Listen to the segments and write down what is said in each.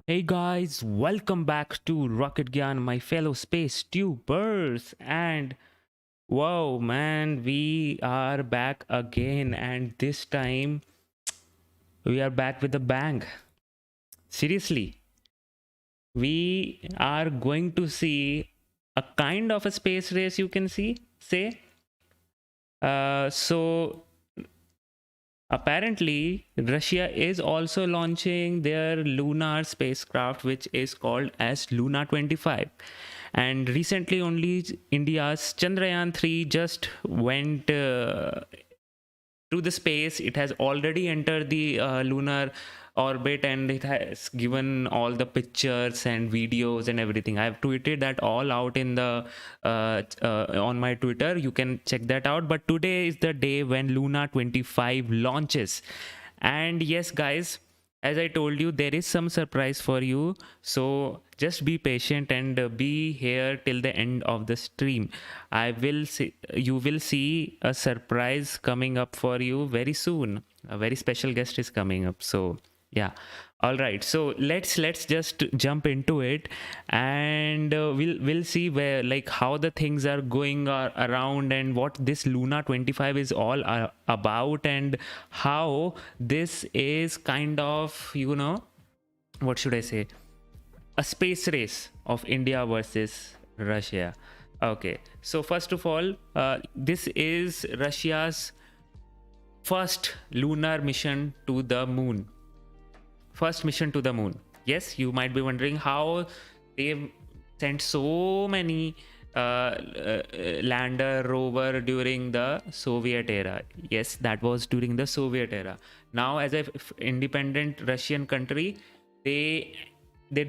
Hey guys, welcome back to Rocket Gyan, my fellow space tubers. And wow, man, we are back again, and this time we are back with a bang. Seriously, we are going to see a kind of a space race, you can say. So apparently, Russia is also launching their lunar spacecraft, which is called as Luna 25. And recently, only India's Chandrayaan 3 just went to the space. It has already entered the lunar orbit, and it has given all the pictures and videos and everything. I've tweeted that all out in the on my Twitter. You can check that out. But today is the day when Luna 25 launches. And yes, guys, as I told you, there is some surprise for you. So just be patient and be here till the end of the stream. You will see a surprise coming up for you very soon. A very special guest is coming up. So yeah. All right, so let's just jump into it, and we'll see where, like, how the things are going around, and what this Luna 25 is all about, and how this is kind of, what should I say, a space race of India versus Russia. Okay, so first of all, this is Russia's first lunar mission to the moon. First mission to the moon. Yes, you might be wondering how they've sent so many lander rover during the Soviet era. Yes, that was during the Soviet era. Now, as a independent Russian country, they they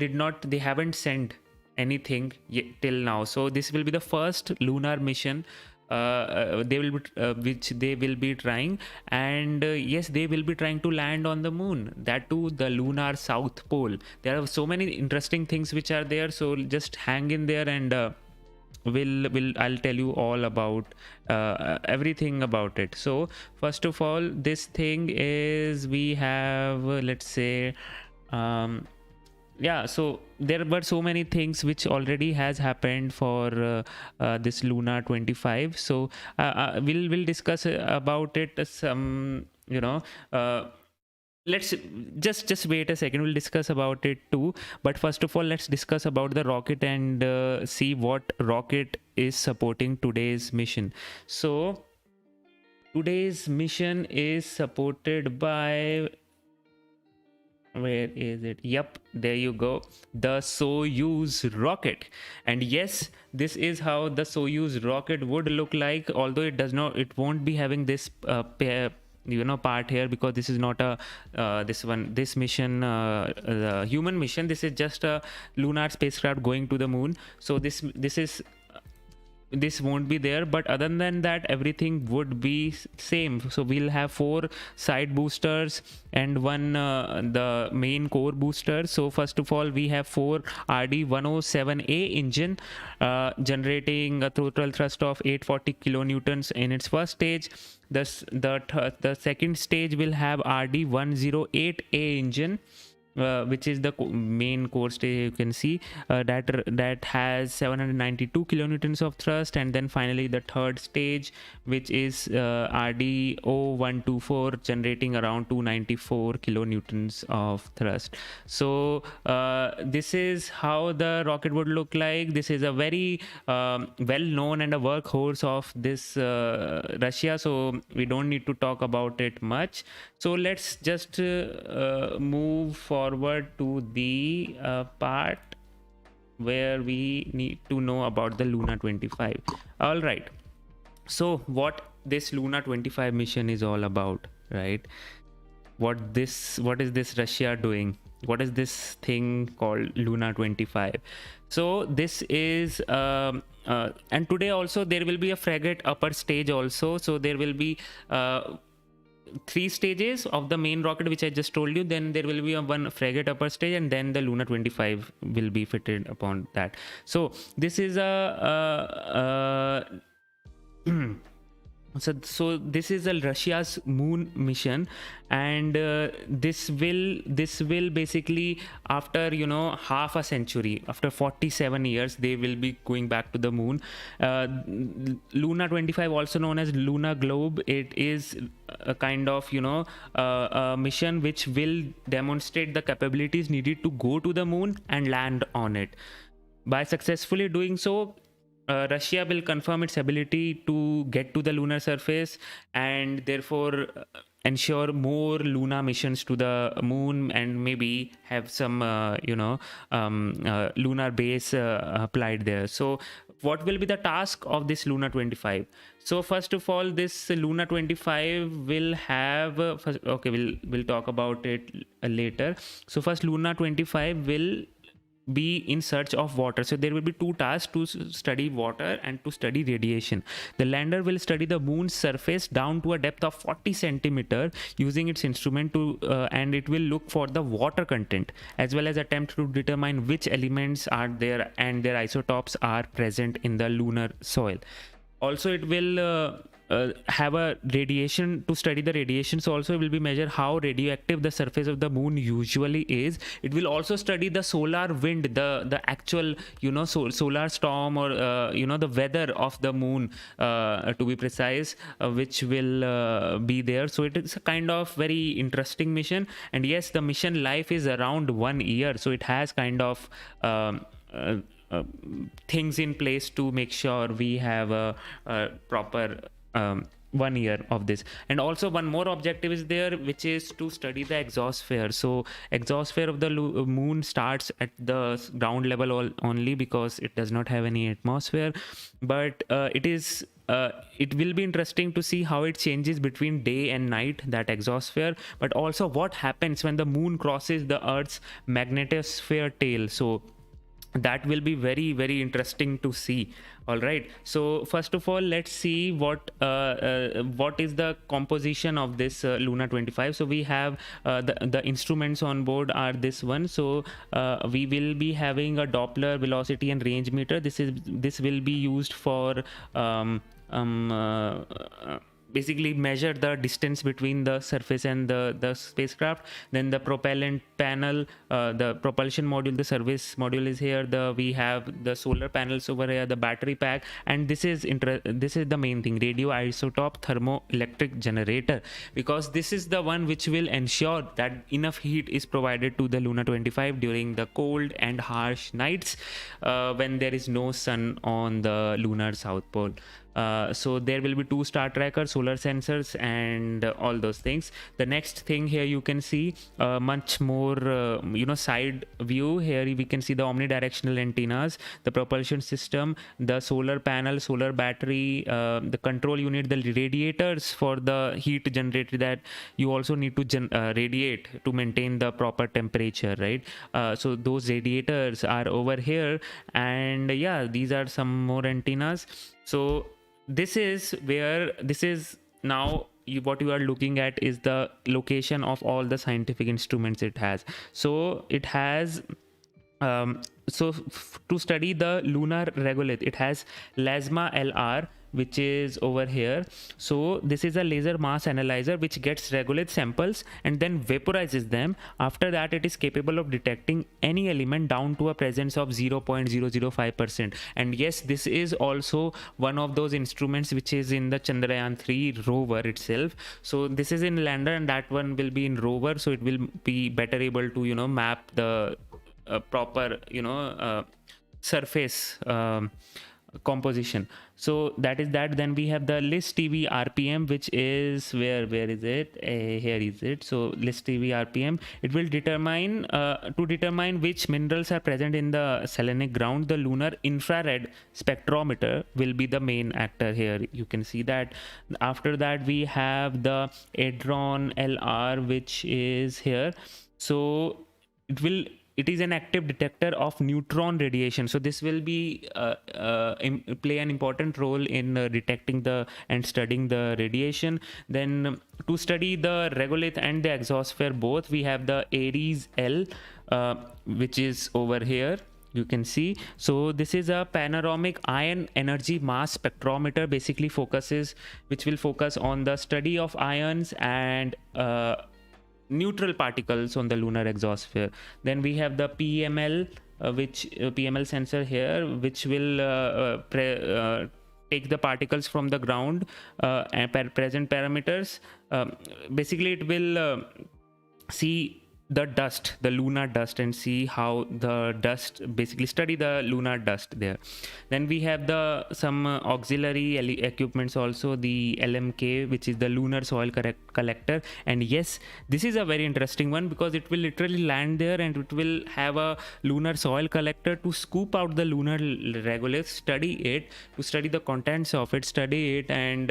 haven't sent anything yet, till now. So this will be the first lunar mission they will be which they will be trying. And yes, they will be trying to land on the moon, that too the lunar south pole. There are so many interesting things which are there, so just hang in there, and will I'll tell you all about everything about it. So first of all, this thing is, we have let's say, yeah, so there were so many things which already has happened for this Luna 25. So we'll discuss about it some, let's just wait a second, we'll discuss about it too. But first of all, let's discuss about the rocket, and see what rocket is supporting today's mission. So today's mission is supported by, where is it? Yep, there you go, the Soyuz rocket. And yes, this is how the Soyuz rocket would look like, although it won't be having this part here, because this is not a this mission, the human mission. This is just a lunar spacecraft going to the moon. So this won't be there, but other than that, everything would be same. So we'll have 4 side boosters and one the main core booster. So first of all, we have 4 RD-107A engine, generating a total thrust of 840 kilonewtons in its first stage. The second stage will have RD-108A engine, which is the main core stage. You can see that has 792 kilonewtons of thrust. And then finally the third stage, which is RDO-124, generating around 294 kilonewtons of thrust. So this is how the rocket would look like. This is a very well known and a workhorse of this Russia, so we don't need to talk about it much. So let's just move forward to the part where we need to know about the Luna 25. All right. So what this Luna 25 mission is all about, right? What is this Russia doing? What is this thing called Luna 25? So this is and today also there will be a frigate upper stage also. So there will be 3 stages of the main rocket, which I just told you. Then there will be a 1 frigate upper stage, and then the Luna 25 will be fitted upon that. So this is a So this is a Russia's moon mission, and this will basically, after half a century, after 47 years, they will be going back to the moon. Luna 25, also known as Luna-Glob, it is a kind of a mission which will demonstrate the capabilities needed to go to the moon and land on it. By successfully doing so, Russia will confirm its ability to get to the lunar surface, and therefore ensure more Luna missions to the moon, and maybe have some lunar base applied there. So what will be the task of this Luna 25? So first of all, this Luna 25 will have okay, we'll talk about it later. So first, Luna 25 will be in search of water. So there will be two tasks: to study water and to study radiation. The lander will study the moon's surface down to a depth of 40 centimeter using its instrument to and it will look for the water content, as well as attempt to determine which elements are there and their isotopes are present in the lunar soil. Also, it will have a radiation to study the radiations. Also, it will be measure how radioactive the surface of the moon usually is. It will also study the solar wind, the actual solar storm, or the weather of the moon, to be precise, which will be there. So it is a kind of very interesting mission. And yes, the mission life is around 1 year, so it has kind of things in place to make sure we have a proper 1 year of this. And also one more objective is there, which is to study the exosphere. So exosphere of the moon starts at the ground level only, because it does not have any atmosphere, but it will be interesting to see how it changes between day and night, that exosphere, but also what happens when the moon crosses the Earth's magnetosphere tail. So that will be very, very interesting to see. All right, so first of all, let's see what is the composition of this Luna 25. So we have the instruments on board are this one. So we will be having a Doppler velocity and range meter. This will be used for basically measure the distance between the surface and the spacecraft. Then the propellant panel, the propulsion module, the service module is here. We have the solar panels over here, the battery pack, and this is the main thing: radioisotope thermoelectric generator, because this is the one which will ensure that enough heat is provided to the Luna 25 during the cold and harsh nights when there is no sun on the lunar south pole. So there will be 2 star trackers, solar sensors, and all those things. The next thing here, you can see much more side view. Here we can see the omnidirectional antennas, the propulsion system, the solar panel, solar battery, the control unit, the radiators for the heat generated that you also need to radiate to maintain the proper temperature, right? So those radiators are over here, and yeah, these are some more antennas. So this is now what you are looking at is the location of all the scientific instruments it has. So it has to study the lunar regolith, it has LASMA LR, which is over here. So this is a laser mass analyzer which gets regolith samples and then vaporizes them. After that, it is capable of detecting any element down to a presence of 0.005%. And yes, this is also one of those instruments which is in the Chandrayaan 3 rover itself. So this is in lander and that one will be in rover, so it will be better able to map the proper surface composition. So that is that. Then we have the list TV RPM, which is where is it? Here is it. So list TV RPM, it will determine to determine which minerals are present in the selenic ground. The lunar infrared spectrometer will be the main actor here. You can see that. After that, we have the Adron LR, which is here. So it is an active detector of neutron radiation. So this will be play an important role in detecting and studying the radiation. Then to study the regolith and the exosphere both, we have the Ares L, which is over here. you can see. So this is a panoramic ion energy mass spectrometer, basically which will focus on the study of ions and neutral particles on the lunar exosphere. Then we have the PML, which PML sensor here, which will take the particles from the ground and present parameters. Basically it will see the dust, the lunar dust, and see how the dust, basically study the lunar dust there. Then we have some auxiliary equipments also, the LMK, which is the lunar soil collector. And yes, this is a very interesting one, because it will literally land there and it will have a lunar soil collector to scoop out the lunar regolith, study it, to study the contents of it, study it, and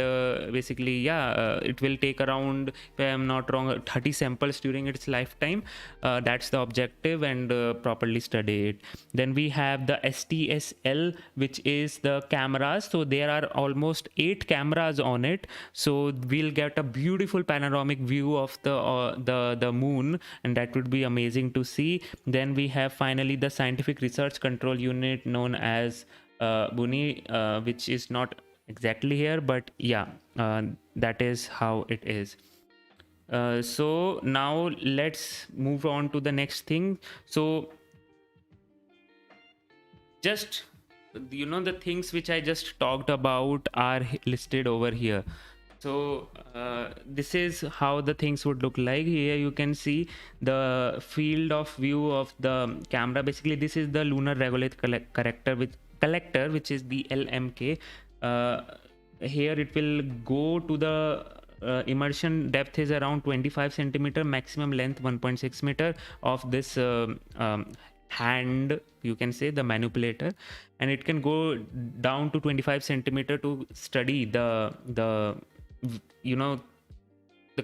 basically it will take around, if I am not wrong, 30 samples during its lifetime. That's the objective, and properly study it. Then we have the STSL, which is the cameras. So there are almost 8 cameras on it, so we'll get a beautiful panoramic view of the moon, and that would be amazing to see. Then we have finally the scientific research control unit, known as BUNI, which is not exactly here, but that is how it is. So now let's move on to the next thing. So just, the things which I just talked about are listed over here. So this is how the things would look like. Here you can see the field of view of the camera. Basically this is the lunar regolith collector, which is the LMK. Here it will go to the immersion depth is around 25 centimeter, maximum length 1.6 meter of this hand, you can say, the manipulator, and it can go down to 25 centimeter to study the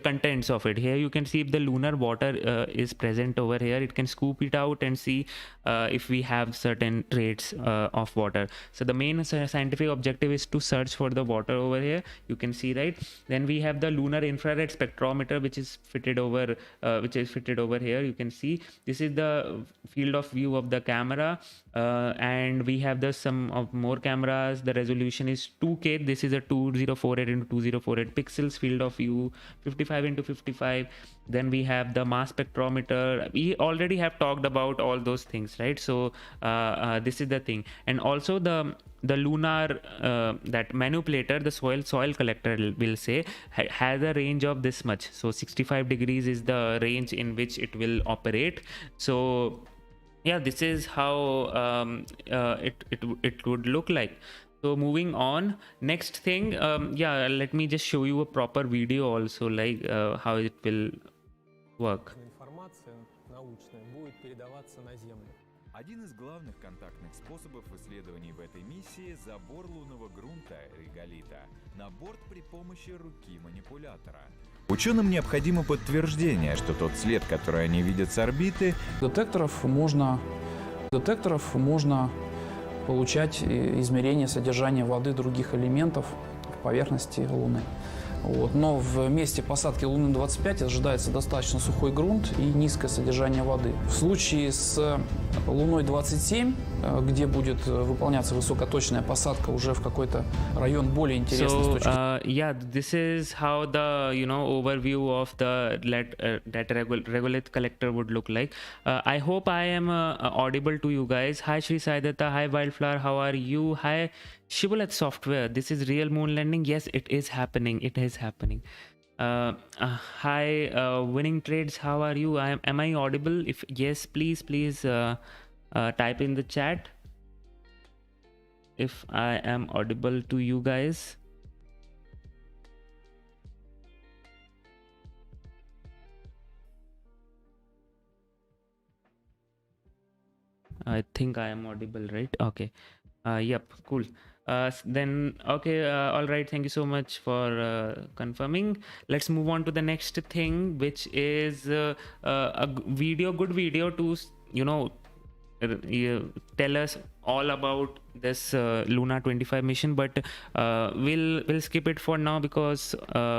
contents of it. Here you can see if the lunar water is present over here, it can scoop it out and see if we have certain traits of water. So the main scientific objective is to search for the water over here, you can see, right? Then we have the lunar infrared spectrometer, which is fitted over here. You can see this is the field of view of the camera, and we have some of more cameras. The resolution is 2K. This is a 2048 into 2048 pixels field of view, 55 into 55. Then we have the mass spectrometer. We already have talked about all those things, right? So this is the thing. And also the lunar that manipulator, the soil collector, will say, has a range of this much. So 65 degrees is the range in which it will operate. So this is how it would look like. So moving on, next thing, let me just show you a proper video also, like how it will work. Один из главных контактных способов исследований в этой миссии – забор лунного грунта, реголита, на борт при помощи руки манипулятора. Ученым необходимо подтверждение, что тот след, который они видят с орбиты… Детекторов можно получать измерение содержания воды других элементов в поверхности Луны. Но в месте посадки Луны-25 ожидается достаточно сухой грунт и низкое содержание воды. В случае с Луной-27, где будет выполняться высокоточная посадка уже в какой-то район более интересный с точки зрения. This is how the overview of the that regolith collector would look like. I hope I am audible to you guys. Hi Shri Saidata, hi Wildflower, how are you? Hi Shibboleth Software, this is real moon landing. Yes, it is happening. It is happening. Hi Winning Trades, how are you? Am I audible? If yes, please type in the chat if I am audible to you guys. I think I am audible, right? Okay. Yep, cool. Then okay, all right, thank you so much for confirming. Let's move on to the next thing, which is a good video to tell us all about this Luna 25 mission, but we'll skip it for now because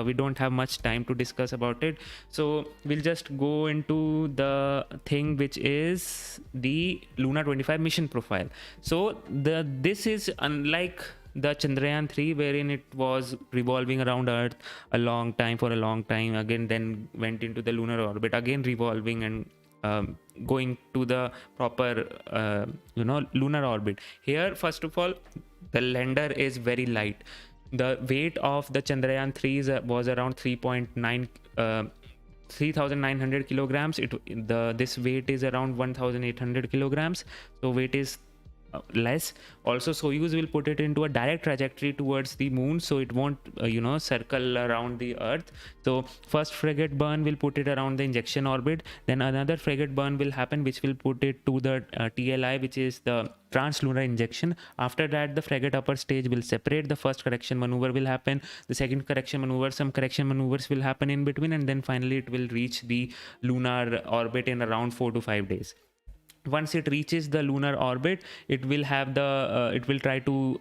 we don't have much time to discuss about it. So we'll just go into the thing which is the Luna 25 mission profile. So this is unlike the Chandrayaan 3, wherein it was revolving around Earth for a long time, again then went into the lunar orbit, again revolving and going to the proper lunar orbit. Here, first of all, the lander is very light. The weight of the Chandrayaan 3 was around 3,900 kilograms. This weight is around 1,800 kilograms, so weight is less. Also, Soyuz will put it into a direct trajectory towards the moon, so it won't circle around the Earth. So first frigate burn will put it around the injection orbit, then another frigate burn will happen which will put it to the TLI, which is the trans-lunar injection. After that, the frigate upper stage will separate. The first correction maneuver will happen, the second correction maneuver, some correction maneuvers will happen in between, and then finally it will reach the lunar orbit in around 4 to 5 days. Once it reaches the lunar orbit, it will have it will try to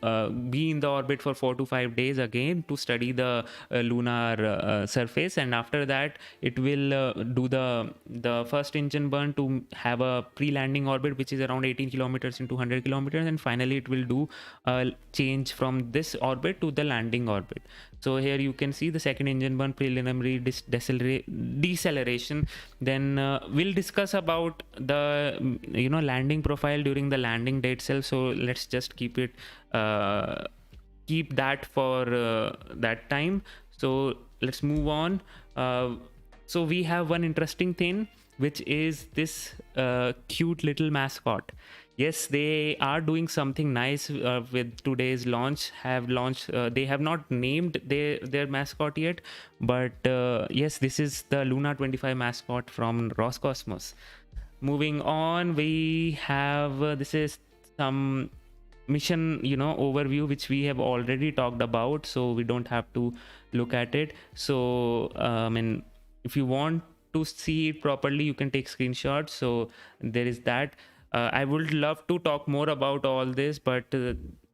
be in the orbit for 4 to 5 days again to study the lunar surface, and after that it will do the first engine burn to have a pre-landing orbit which is around 18 kilometers into 100 kilometers, and finally it will do a change from this orbit to the landing orbit. So here you can see the second engine burn, preliminary deceleration. Then we'll discuss about the landing profile during the landing day itself. So let's just keep that for that time. So let's move on. So we have one interesting thing, which is this cute little mascot. Yes, they are doing something nice with today's launch. They have not named their mascot yet, but yes, this is the Luna 25 mascot from Roscosmos. Moving on, we have this is some mission overview which we have already talked about, so we don't have to look at it. So if you want to see it properly, you can take screenshots. So there is that. I would love to talk more about all this, but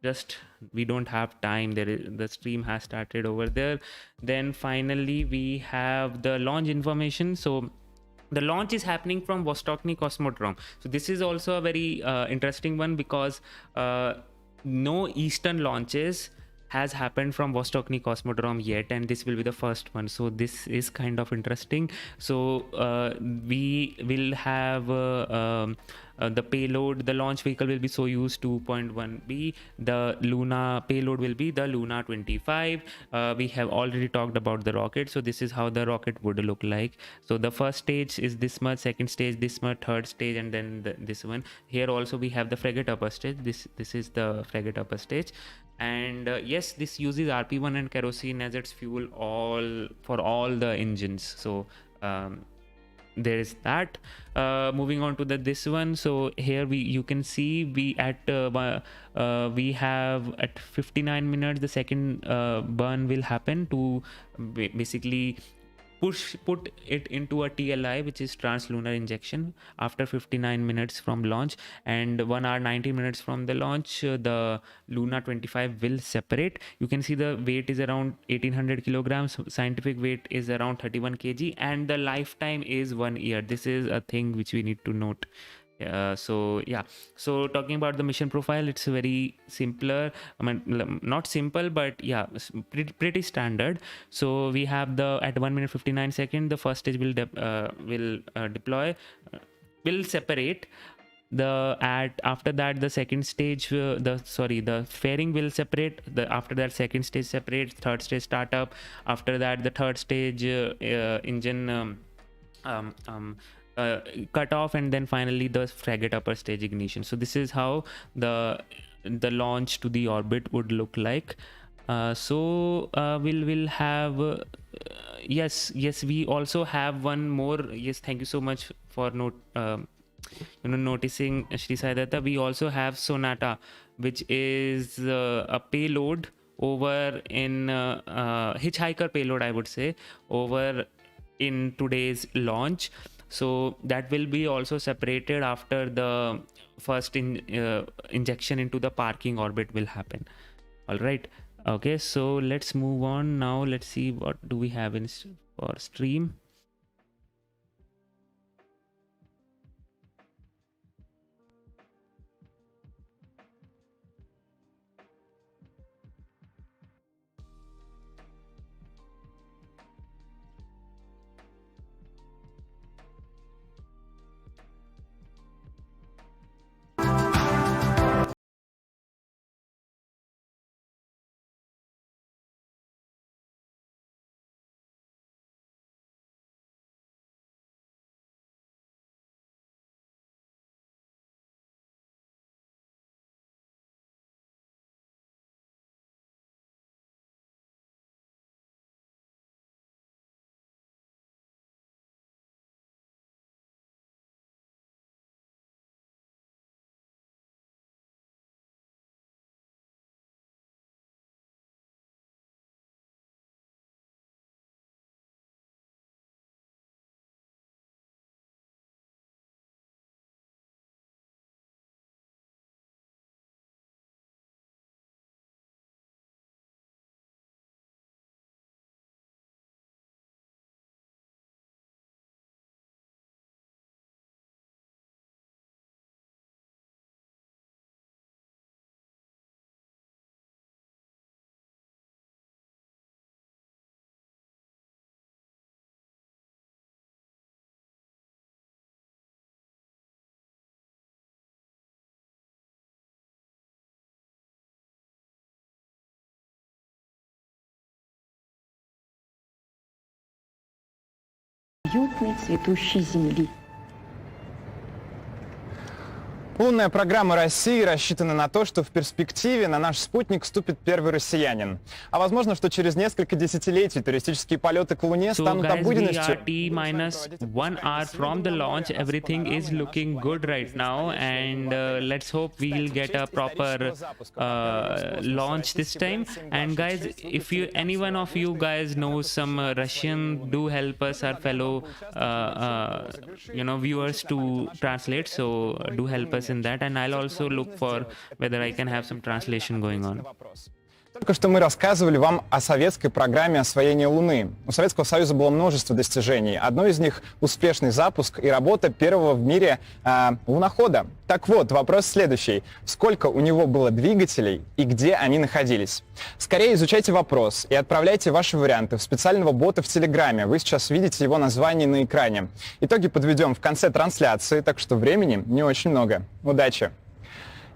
just we don't have time. The stream has started over there. Then finally we have the launch information. So the launch is happening from Vostokny Cosmodrome. So this is also a very interesting one because no Eastern launches has happened from Vostokny Cosmodrome yet, and this will be the first one. So this is kind of interesting. So we will have the payload. The launch vehicle will be Soyuz 2.1B. The Luna payload will be the Luna 25. We have already talked about the rocket. So this is how the rocket would look like. So the first stage is this much, second stage this much, third stage, and then this one. Here also we have the frigate upper stage. This is the frigate upper stage. And yes, this uses RP1 and kerosene as its fuel for all the engines. So there is that. Moving on to this one. So here you can see we have at 59 minutes the second burn will happen to basically put it into a TLI, which is trans-lunar injection, after 59 minutes from launch, and 1 hour 90 minutes from the launch the Luna 25 will separate. You can see the weight is around 1800 kilograms, scientific weight is around 31 kg, and the lifetime is 1 year. This is a thing which we need to note. So talking about the mission profile, it's very simpler. Not simple, but yeah, pretty standard. So we have at 1 minute 59 seconds the first stage will deploy, will separate. After that the second stage the fairing will separate. After that second stage separates, third stage startup. After that the third stage engine cut off, and then finally the frigate upper stage ignition. So this is how the launch to the orbit would look like. We'll have yes, we also have one more. Yes, thank you so much for noticing, Shri Sai Datta. We also have Sonata, which is a payload over in hitchhiker payload, I would say, over in today's launch. So that will be also separated after the first injection into the parking orbit will happen. All right. Okay, so let's move on now. Let's see what do we have in for stream. Уютной цветущей земли. Лунная программа России рассчитана на то, что в перспективе на наш спутник вступит первый россиянин. А возможно, что через несколько десятилетий туристические полеты к Луне станут обыденностью. T-1 hour from the launch. Everything is looking good right now, and let's hope we'll get a proper launch this time. And guys, if any one of you guys knows some Russian, do help us, our fellow viewers, to translate. So do help us in that, and I'll also look for whether I can have some translation going on. Только что мы рассказывали вам о советской программе освоения Луны. У Советского Союза было множество достижений. Одно из них — успешный запуск и работа первого в мире лунохода. Так вот, вопрос следующий. Сколько у него было двигателей и где они находились? Скорее изучайте вопрос и отправляйте ваши варианты в специального бота в Телеграме. Вы сейчас видите его название на экране. Итоги подведем в конце трансляции, так что времени не очень много. Удачи!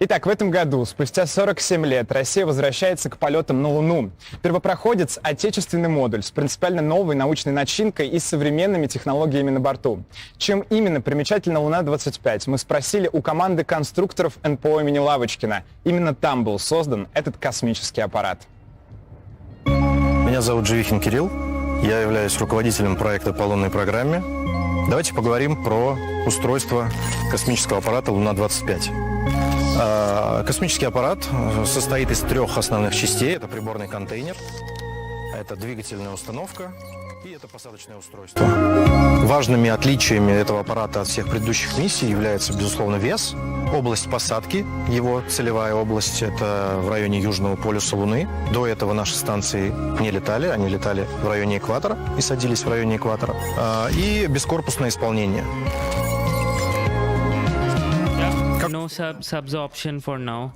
Итак, в этом году, спустя 47 лет, Россия возвращается к полетам на Луну. Первопроходец — отечественный модуль с принципиально новой научной начинкой и современными технологиями на борту. Чем именно примечательна Луна-25, мы спросили у команды конструкторов НПО имени Лавочкина. Именно там был создан этот космический аппарат. Меня зовут Живихин Кирилл. Я являюсь руководителем проекта по лунной программе. Давайте поговорим про устройство космического аппарата Луна-25. Космический аппарат состоит из трех основных частей. Это приборный контейнер, это двигательная установка и это посадочное устройство. Важными отличиями этого аппарата от всех предыдущих миссий является, безусловно, вес, область посадки, его целевая область — это в районе Южного полюса Луны. До этого наши станции не летали, они летали в районе экватора и садились в районе экватора. И бескорпусное исполнение. No subs option for now,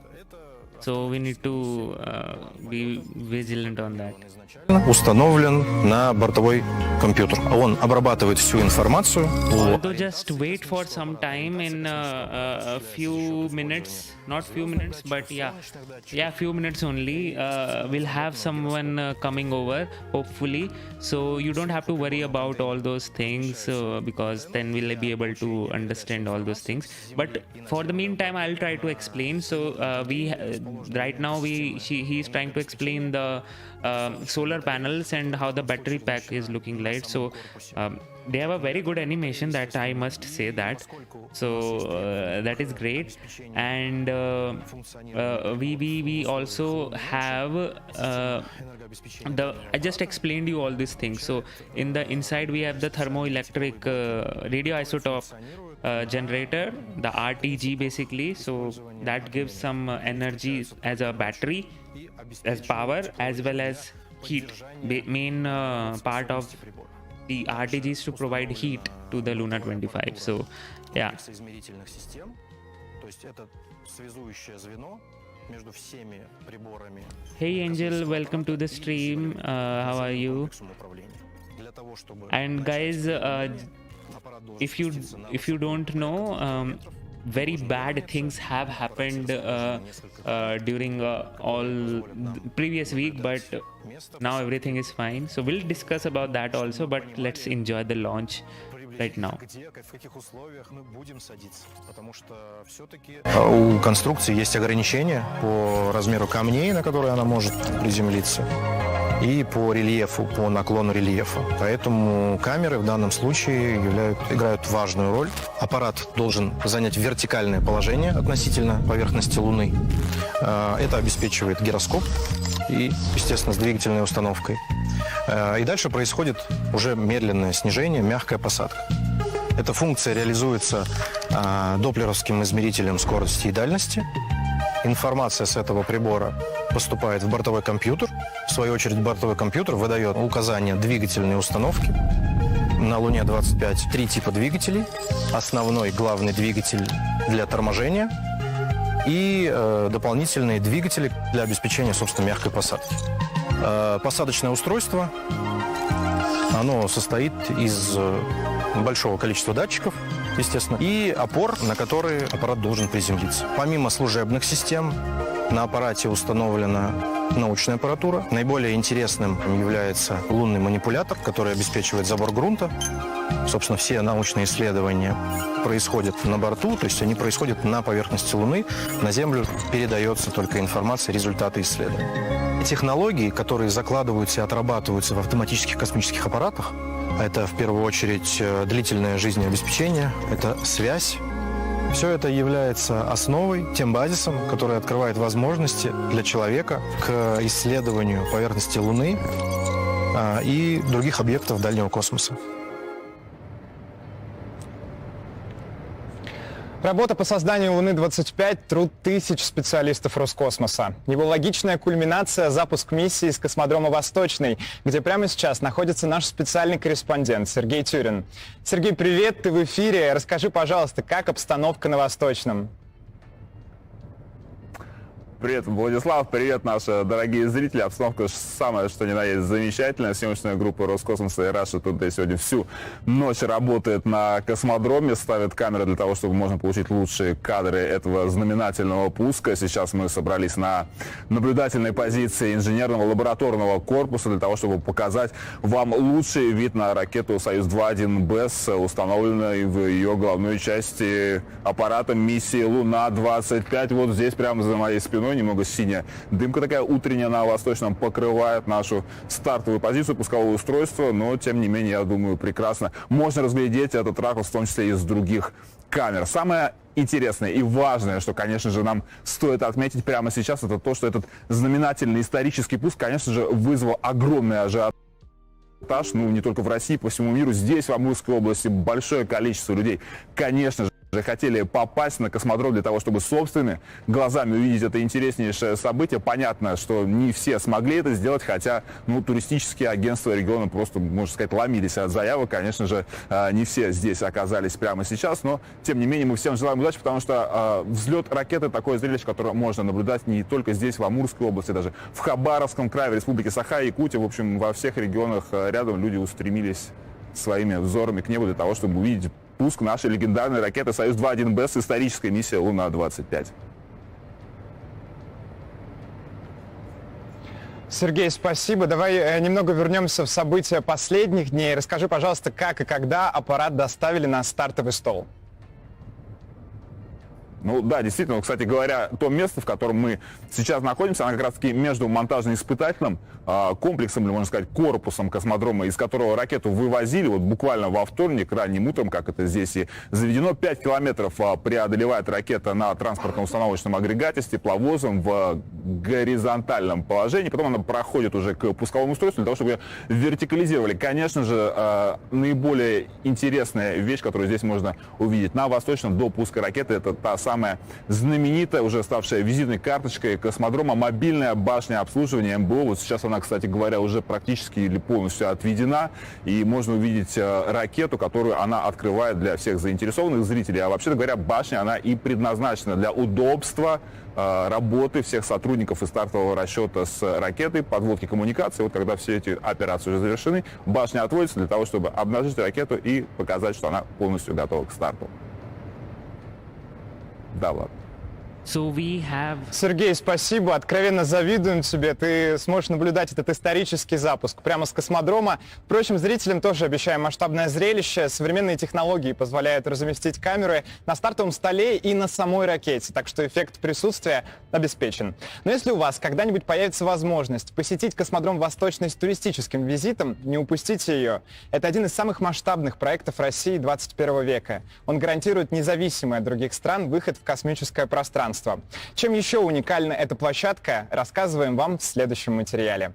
so we need to be vigilant on that. Установлен на бортовой компьютер. Он обрабатывает всю информацию. Although just wait for some time, in a few minutes, not few minutes, but few minutes only, we'll have someone coming over, hopefully. So you don't have to worry about all those things, because then we'll be able to understand all those things. But for the meantime, I'll try to explain. So right now he's trying to explain the solar panels and how the battery pack is looking like. So they have a very good animation, that I must say that. So that is great. And we also have I just explained you all these things. So in the inside we have the thermoelectric radioisotope generator, the RTG basically. So that gives some energy as a battery, as power, as well as heat. Main part of the RTG is to provide heat to the Luna-25. So yeah. Hey Angel, welcome to the stream. How are you? And guys, if you don't know, very bad things have happened during all previous week, but now everything is fine. So we'll discuss about that also, but let's enjoy the launch right now. У конструкции есть ограничения по размеру камней, на которые она может приземлиться, и по рельефу, по наклону рельефа. Поэтому камеры в данном случае играют важную роль. Аппарат должен занять вертикальное положение относительно поверхности Луны. Это обеспечивает гироскоп и, естественно, с двигательной установкой. И дальше происходит уже медленное снижение, мягкая посадка. Эта функция реализуется доплеровским измерителем скорости и дальности. Информация с этого прибора поступает в бортовой компьютер. В свою очередь, бортовой компьютер выдает указания двигательной установки. На Луне-25 3 типа двигателей. Основной, главный двигатель для торможения и дополнительные двигатели для обеспечения, собственно, мягкой посадки. Посадочное устройство, оно состоит из большого количества датчиков, естественно, и опор, на которые аппарат должен приземлиться. Помимо служебных систем, на аппарате установлена научная аппаратура. Наиболее интересным является лунный манипулятор, который обеспечивает забор грунта. Собственно, все научные исследования происходят на борту, то есть они происходят на поверхности Луны. На Землю передается только информация, результаты исследований. Технологии, которые закладываются и отрабатываются в автоматических космических аппаратах, это в первую очередь длительное жизнеобеспечение, это связь. Все это является основой, тем базисом, который открывает возможности для человека к исследованию поверхности Луны и других объектов дальнего космоса. Работа по созданию Луны-25 – труд тысяч специалистов Роскосмоса. Его логичная кульминация – запуск миссии с космодрома «Восточный», где прямо сейчас находится наш специальный корреспондент Сергей Тюрин. Сергей, привет, ты в эфире. Расскажи, пожалуйста, как обстановка на Восточном? Привет, Владислав, привет, наши дорогие зрители. Обстановка самая, что ни на есть, замечательная. Съемочная группа Роскосмоса и Russia Today сегодня всю ночь работает на космодроме, ставит камеры для того, чтобы можно получить лучшие кадры этого знаменательного пуска. Сейчас мы собрались на наблюдательной позиции инженерного лабораторного корпуса для того, чтобы показать вам лучший вид на ракету Союз-2 с установленной в ее головной части аппаратом миссии Луна-25. Вот здесь, прямо за моей спиной, немного синяя дымка такая утренняя на Восточном покрывает нашу стартовую позицию пускового устройства, но тем не менее, я думаю, прекрасно можно разглядеть этот ракурс, в том числе и с других камер. Самое интересное и важное, что, конечно же, нам стоит отметить прямо сейчас, это то, что этот знаменательный исторический пуск, конечно же, вызвал огромный ажиотаж. Ну, не только в России, по всему миру. Здесь, в Амурской области, большое количество людей, конечно же, хотели попасть на космодром для того, чтобы собственными глазами увидеть это интереснейшее событие. Понятно, что не все смогли это сделать, хотя туристические агентства региона просто, можно сказать, ломились от заявок. Конечно же, не все здесь оказались прямо сейчас, но, тем не менее, мы всем желаем удачи, потому что взлет ракеты — такое зрелище, которое можно наблюдать не только здесь, в Амурской области, даже в Хабаровском крае, в Республике Саха, Якутия. В общем, во всех регионах рядом люди устремились своими взорами к небу для того, чтобы увидеть пуск нашей легендарной ракеты Союз-2 с исторической миссией Луна-25. Сергей, спасибо. Давай немного вернемся в события последних дней. Расскажи, пожалуйста, как и когда аппарат доставили на стартовый стол. Ну да, действительно, кстати говоря, то место, в котором мы сейчас находимся, оно как раз-таки между монтажно-испытательным комплексом, или можно сказать, корпусом космодрома, из которого ракету вывозили вот буквально во вторник, ранним утром, как это здесь и заведено. 5 километров преодолевает ракета на транспортно-установочном агрегате с тепловозом в горизонтальном положении. Потом она проходит уже к пусковому устройству для того, чтобы ее вертикализировали. Конечно же, наиболее интересная вещь, которую здесь можно увидеть на восточном до пуска ракеты, это та самая знаменитая, уже ставшая визитной карточкой космодрома, мобильная башня обслуживания МБО. Вот сейчас она, кстати говоря, уже практически или полностью отведена, и можно увидеть ракету, которую она открывает для всех заинтересованных зрителей. А вообще говоря, башня, она и предназначена для удобства работы всех сотрудников из стартового расчета с ракетой, подводки коммуникации. Вот когда все эти операции уже завершены, башня отводится для того, чтобы обнажить ракету и показать, что она полностью готова к старту. Да, ладно. So we have Сергей, спасибо. Откровенно завидуем тебе. Ты сможешь наблюдать этот исторический запуск прямо с космодрома. Впрочем, зрителям тоже обещаем масштабное зрелище. Современные технологии позволяют разместить камеры на стартовом столе и на самой ракете, так что эффект присутствия обеспечен. Но если у вас когда-нибудь появится возможность посетить космодром Восточный с туристическим визитом, не упустите ее. Это один из самых масштабных проектов России 21 века. Он гарантирует независимый от других стран выход в космическое пространство. Чем еще уникальна эта площадка, рассказываем вам в следующем материале.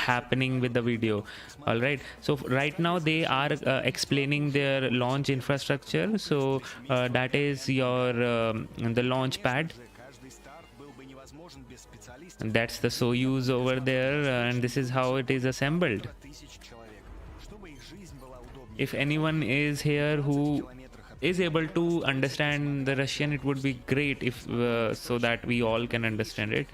happening with the video. All right, so right now they are explaining their launch infrastructure. So that is your the launch pad, and that's the Soyuz over there, and this is how it is assembled. If anyone is here who is able to understand the Russian, it would be great if so that we all can understand it.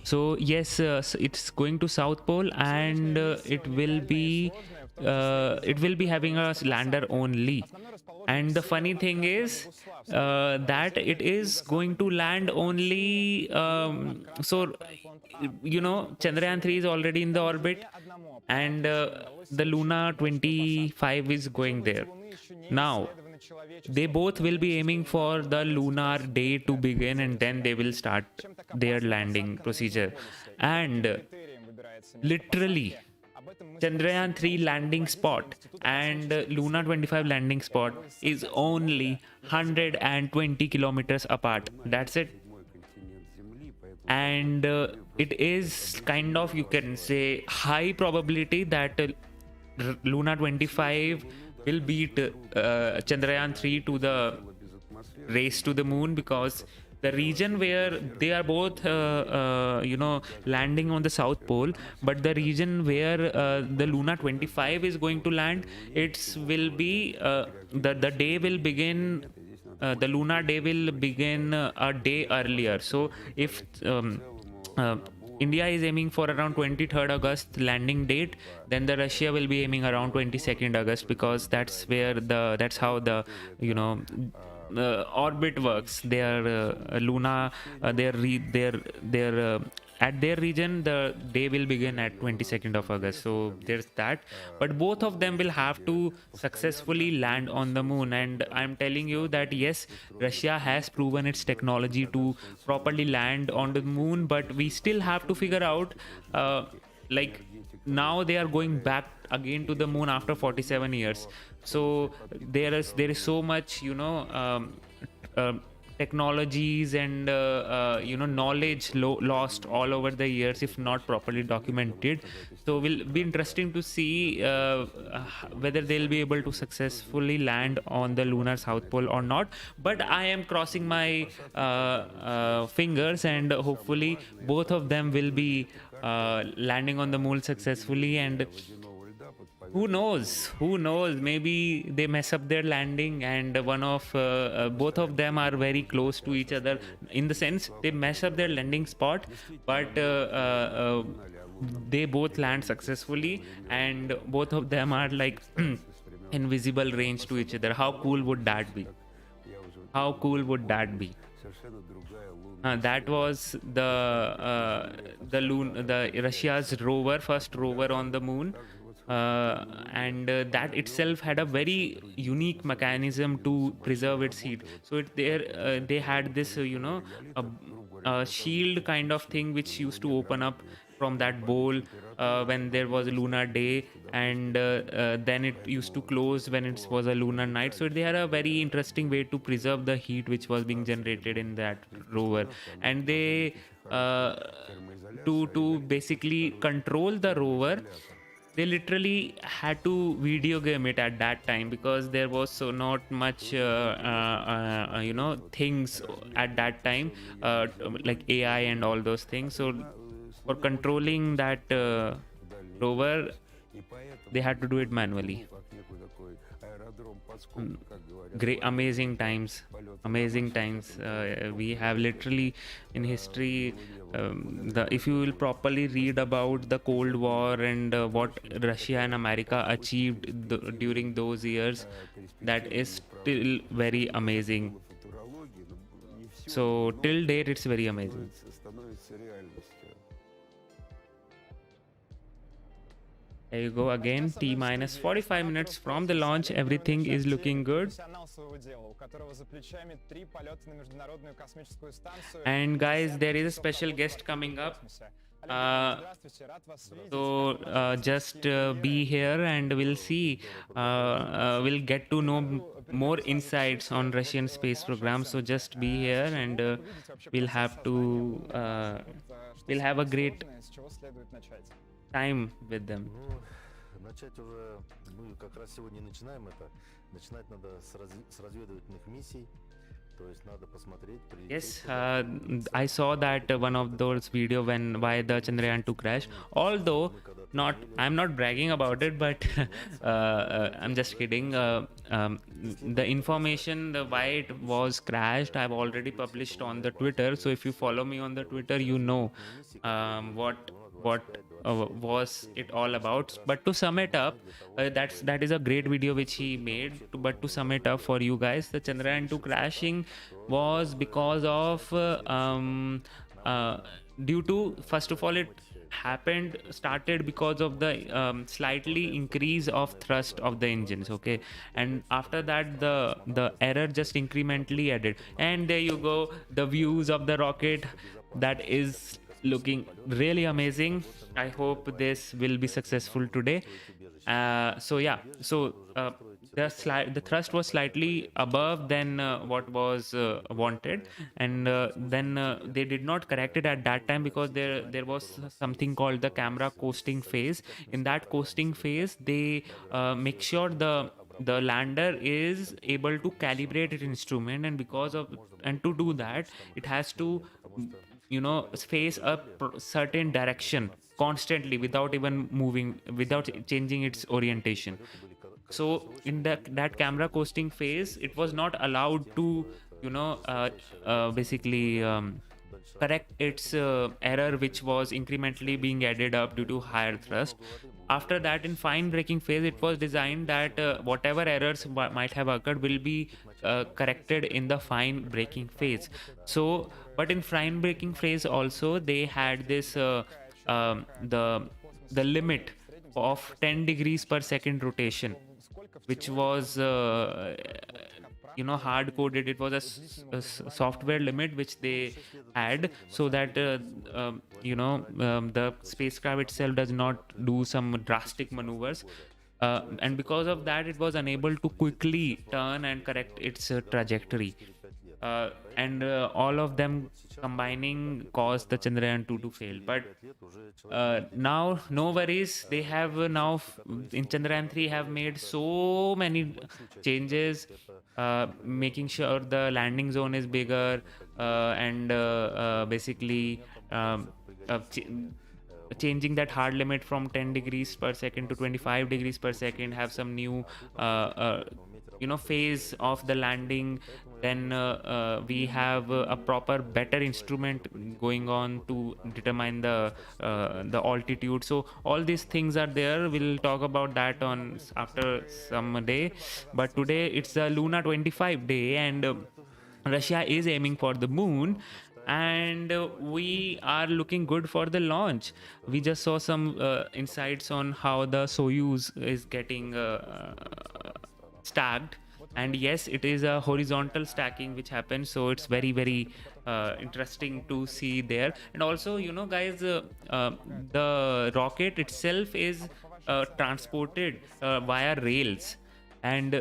So yes, so it's going to South Pole, and it will be having a lander only. And the funny thing is that it is going to land only. So you know, Chandrayaan 3 is already in the orbit, and the Luna-25 is going there. Now they both will be aiming for the lunar day to begin, and then they will start their landing procedure. And literally, Chandrayaan 3 landing spot and Luna-25 landing spot is only 120 kilometers apart. That's it. And it is kind of, you can say, high probability that Luna-25 will beat Chandrayaan 3 to the race to the moon, because the region where they are both you know, landing on the South Pole, but the region where the Luna-25 is going to land, it will be the day will begin, the lunar day will begin a day earlier. So if India is aiming for around 23rd August landing date, then the Russia will be aiming around 22nd August, because that's where that's how the, you know, orbit works. Their Luna, their at their region, the day will begin at 22nd of August. So there's that. But both of them will have to successfully land on the moon. And I'm telling you that yes, Russia has proven its technology to properly land on the moon, but we still have to figure out like, now they are going back again to the moon after 47 years. So there is so much, you know, technologies and you know, knowledge lost all over the years if not properly documented. So will be interesting to see whether they'll be able to successfully land on the lunar South Pole or not. But I am crossing my fingers, and hopefully both of them will be landing on the moon successfully. And who knows, maybe they mess up their landing, and one of both of them are very close to each other, in the sense they mess up their landing spot, but they both land successfully, and both of them are like invisible range to each other. How cool would that be? How cool would that be? That was the Russia's rover, first rover on the moon. And that itself had a very unique mechanism to preserve its heat. So they had this you know, a shield kind of thing which used to open up from that bowl when there was a lunar day, and then it used to close when it was a lunar night. So they had a very interesting way to preserve the heat which was being generated in that rover. And they to basically control the rover, they literally had to video game it at that time, because there was so not much you know, things at that time like AI and all those things. So for controlling that rover, they had to do it manually. Great, amazing times. We have literally in history, if you will properly read about the Cold War and what Russia and America achieved during those years, that is still very amazing. So till date, it's very amazing. There you go again, T-minus 45 minutes from the launch. Everything is looking good. And guys, there is a special guest coming up. So just be here and we'll see. We'll get to know more insights on Russian space program. So just be here, and we'll have to we'll have a great time with them. Ну, начать уже, мы как раз сегодня и начинаем это. Начинать надо с разведывательных миссий. То есть надо посмотреть, Yes, I saw that one of those video when why the Chandrayaan 2 crashed. Although I'm not bragging about it, but I'm just kidding. The information, the why it was crashed, I've already published on the Twitter. So if you follow me on the Twitter, you know what was it all about. But to sum it up, that is a great video which he made. But to sum it up for you guys, the Chandrayaan 2 crashing was because of due to, first of all, it started because of the slightly increase of thrust of the engines, okay, and after that the error just incrementally added, and there you go, the views of the rocket, that is looking really amazing. I hope this will be successful today. The thrust was slightly above than what was wanted, and then they did not correct it at that time because there was something called the camera coasting phase. In that coasting phase, they make sure the lander is able to calibrate its instrument, and to do that, it has to face a certain direction constantly without even moving, without changing its orientation. So in that camera coasting phase, it was not allowed to basically correct its error, which was incrementally being added up due to higher thrust. After that, in fine braking phase, it was designed that whatever errors might have occurred will be corrected in the fine braking phase. So but in fine braking phase also, they had this the limit of 10 degrees per second rotation, which was hard coded. It was a software limit which they had, so that the spacecraft itself does not do some drastic maneuvers, and because of that, it was unable to quickly turn and correct its trajectory, and all of them combining caused the Chandrayaan 2 to fail. But now, no worries. They have now in Chandrayaan 3 have made so many changes, making sure the landing zone is bigger, and basically changing that hard limit from 10 degrees per second to 25 degrees per second, have some new phase of the landing. Then we have a proper better instrument going on to determine the altitude. So all these things are there. We'll talk about that on after some day. But today it's the Luna 25 day, and Russia is aiming for the moon, and we are looking good for the launch. We just saw some insights on how the Soyuz is getting stacked, and yes, it is a horizontal stacking which happens, so it's very, very interesting to see there. And also, guys, the rocket itself is transported via rails, and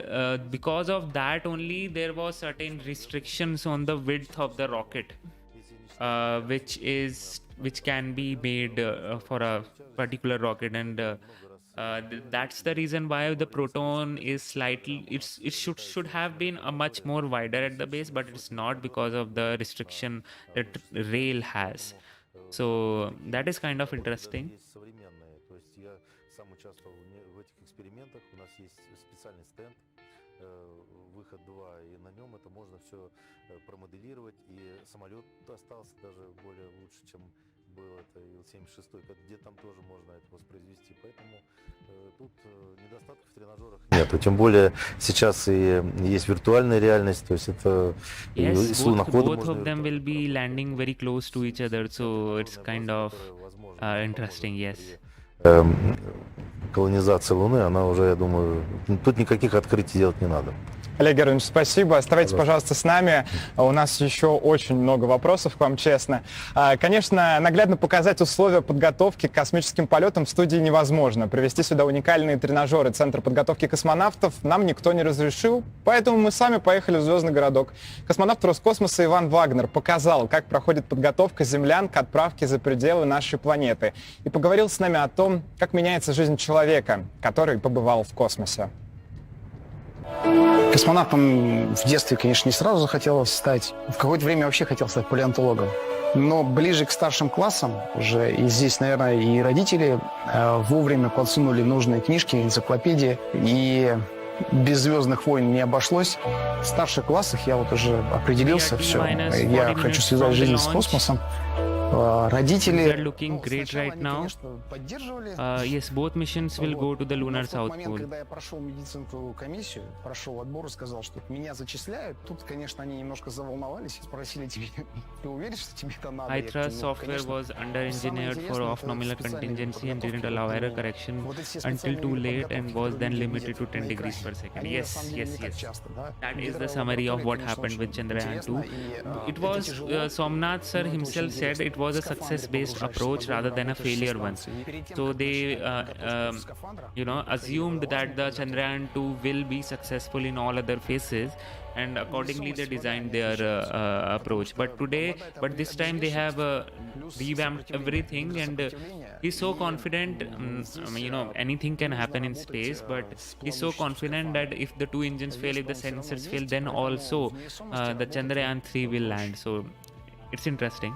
because of that only, there was certain restrictions on the width of the rocket, which can be made for a particular rocket, and that's the reason why the Proton is slightly, it should have been a much more wider at the base, but it's not because of the restriction that rail has. So that is kind of interesting. Выход 2, и на нем это можно все промоделировать, и самолет остался даже более лучше, чем был это Ил-76, где там тоже можно это воспроизвести, поэтому тут недостатков в тренажерах нет. Тем более сейчас и есть виртуальная реальность, то есть это yes, both of them will be landing very close to each other, so it's kind of interesting. Yes. Колонизация Луны, она уже, я думаю, тут никаких открытий делать не надо. Олег Георгиевич, спасибо. Оставайтесь, пожалуйста, с нами. У нас еще очень много вопросов к вам, честно. Конечно, наглядно показать условия подготовки к космическим полетам в студии невозможно. Привезти сюда уникальные тренажеры Центра подготовки космонавтов нам никто не разрешил, поэтому мы сами поехали в звездный городок. Космонавт Роскосмоса Иван Вагнер показал, как проходит подготовка землян к отправке за пределы нашей планеты. И поговорил с нами о том, как меняется жизнь человека, который побывал в космосе. Космонавтом в детстве, конечно, не сразу захотелось стать. В какое-то время вообще хотел стать палеонтологом. Но ближе к старшим классам уже, и здесь, наверное, и родители вовремя подсунули нужные книжки, энциклопедии, и без «Звездных войн» не обошлось. В старших классах я вот уже определился, все, я хочу связать жизнь с космосом. Родители They're looking great right now. Yes, both missions will go to the Lunar South момент, Pole. когда я прошел медицинскую комиссию, прошел отбор и сказал, что меня зачисляют, тут, конечно, они немножко заволновались и спросили: ты уверен, что тебе это надо? I trust software was under-engineered for off-nominal contingency and didn't allow error correction until too late and was then limited to 10 degrees per second. Yes. That is the summary of what happened with Chandrayaan 2. It was, Somnath sir himself said it was a success-based approach rather than a failure one. So they, assumed that the Chandrayaan 2 will be successful in all other phases, and accordingly they designed their approach. But this time they have revamped everything, and he's so confident. Anything can happen in space, but he's so confident that if the two engines fail, if the sensors fail, then also the Chandrayaan 3 will land. So it's interesting.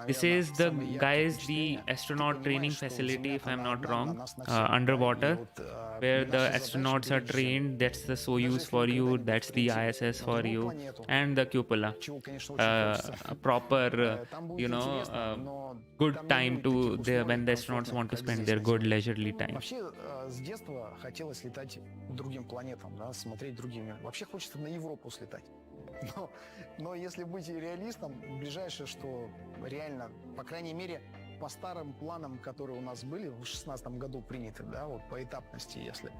This is the astronaut training facility, if I'm not wrong, underwater, where the astronauts are trained. That's the Soyuz for you, that's the ISS for you, and the cupola. A proper, good time to when the astronauts want to spend their good leisurely time. Вообще, с детства хотелось летать к другим планетам, да, смотреть другими. Вообще хочется на Европу слетать. Но если быть реалистом, ближайшее, что реально, по крайней мере, по старым планам, которые у нас были в 2016 году приняты, да, вот по этапности, если,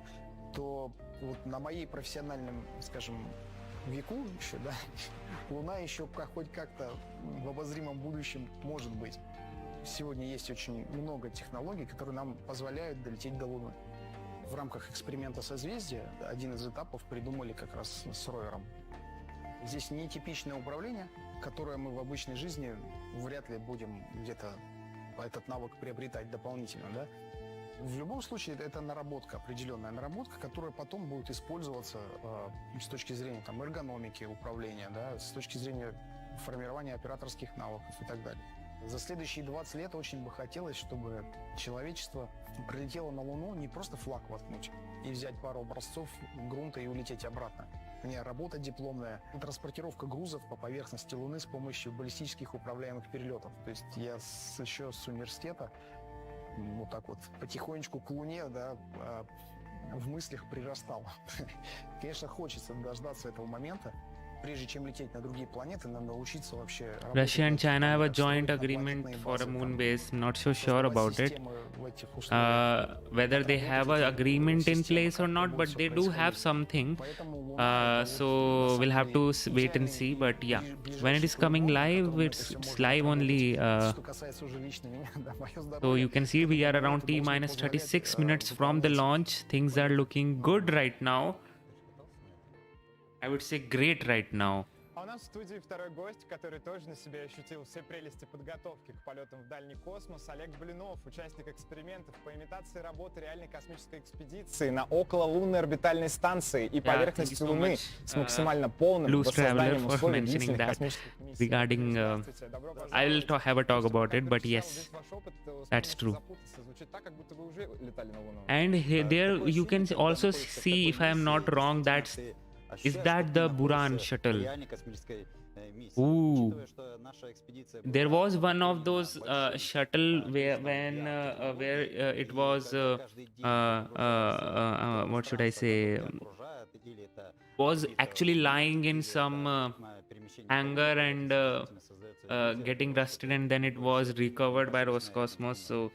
то вот на моей профессиональном, скажем, веку еще, да, Луна еще хоть как-то в обозримом будущем может быть. Сегодня есть очень много технологий, которые нам позволяют долететь до Луны. В рамках эксперимента созвездия один из этапов придумали как раз с ровером. Здесь нетипичное управление, которое мы в обычной жизни вряд ли будем где-то этот навык приобретать дополнительно, да. В любом случае это наработка, определенная наработка, которая потом будет использоваться с точки зрения там, эргономики управления, да, с точки зрения формирования операторских навыков и так далее. За следующие 20 лет очень бы хотелось, чтобы человечество прилетело на Луну не просто флаг воткнуть и взять пару образцов грунта и улететь обратно. Не, работа дипломная, транспортировка грузов по поверхности Луны с помощью баллистических управляемых перелетов. То есть я еще с университета вот так вот потихонечку к Луне, да, в мыслях прирастал. Конечно, хочется дождаться этого момента. Прежде чем лететь на другие планеты, надо научиться вообще... Russia and China have a joint agreement for a moon base. I'm not so sure about it. Whether they have an agreement in place or not, but they do have something. So we'll have to wait and see. But yeah, when it is coming live, it's live only. So you can see we are around T-minus 36 minutes from the launch. Things are looking good right now. I would say great right now. А у нас в студии второй гость, который тоже на себе ощутил все прелести подготовки к полетам в дальний космос. Олег Блинов, участник экспериментов по имитации работы реальной космической экспедиции на окололунной орбитальной станции и поверхности Луны с максимально полным воссозданием условий длительных космических миссий. Regarding, I'll have a talk about it, but yes, that's true. And there you can also see, if I am not wrong, is that the Buran shuttle? Ooh. There was one of those shuttle where it was what should I say, was actually lying in some hangar and getting rusted, and then it was recovered by Roscosmos. So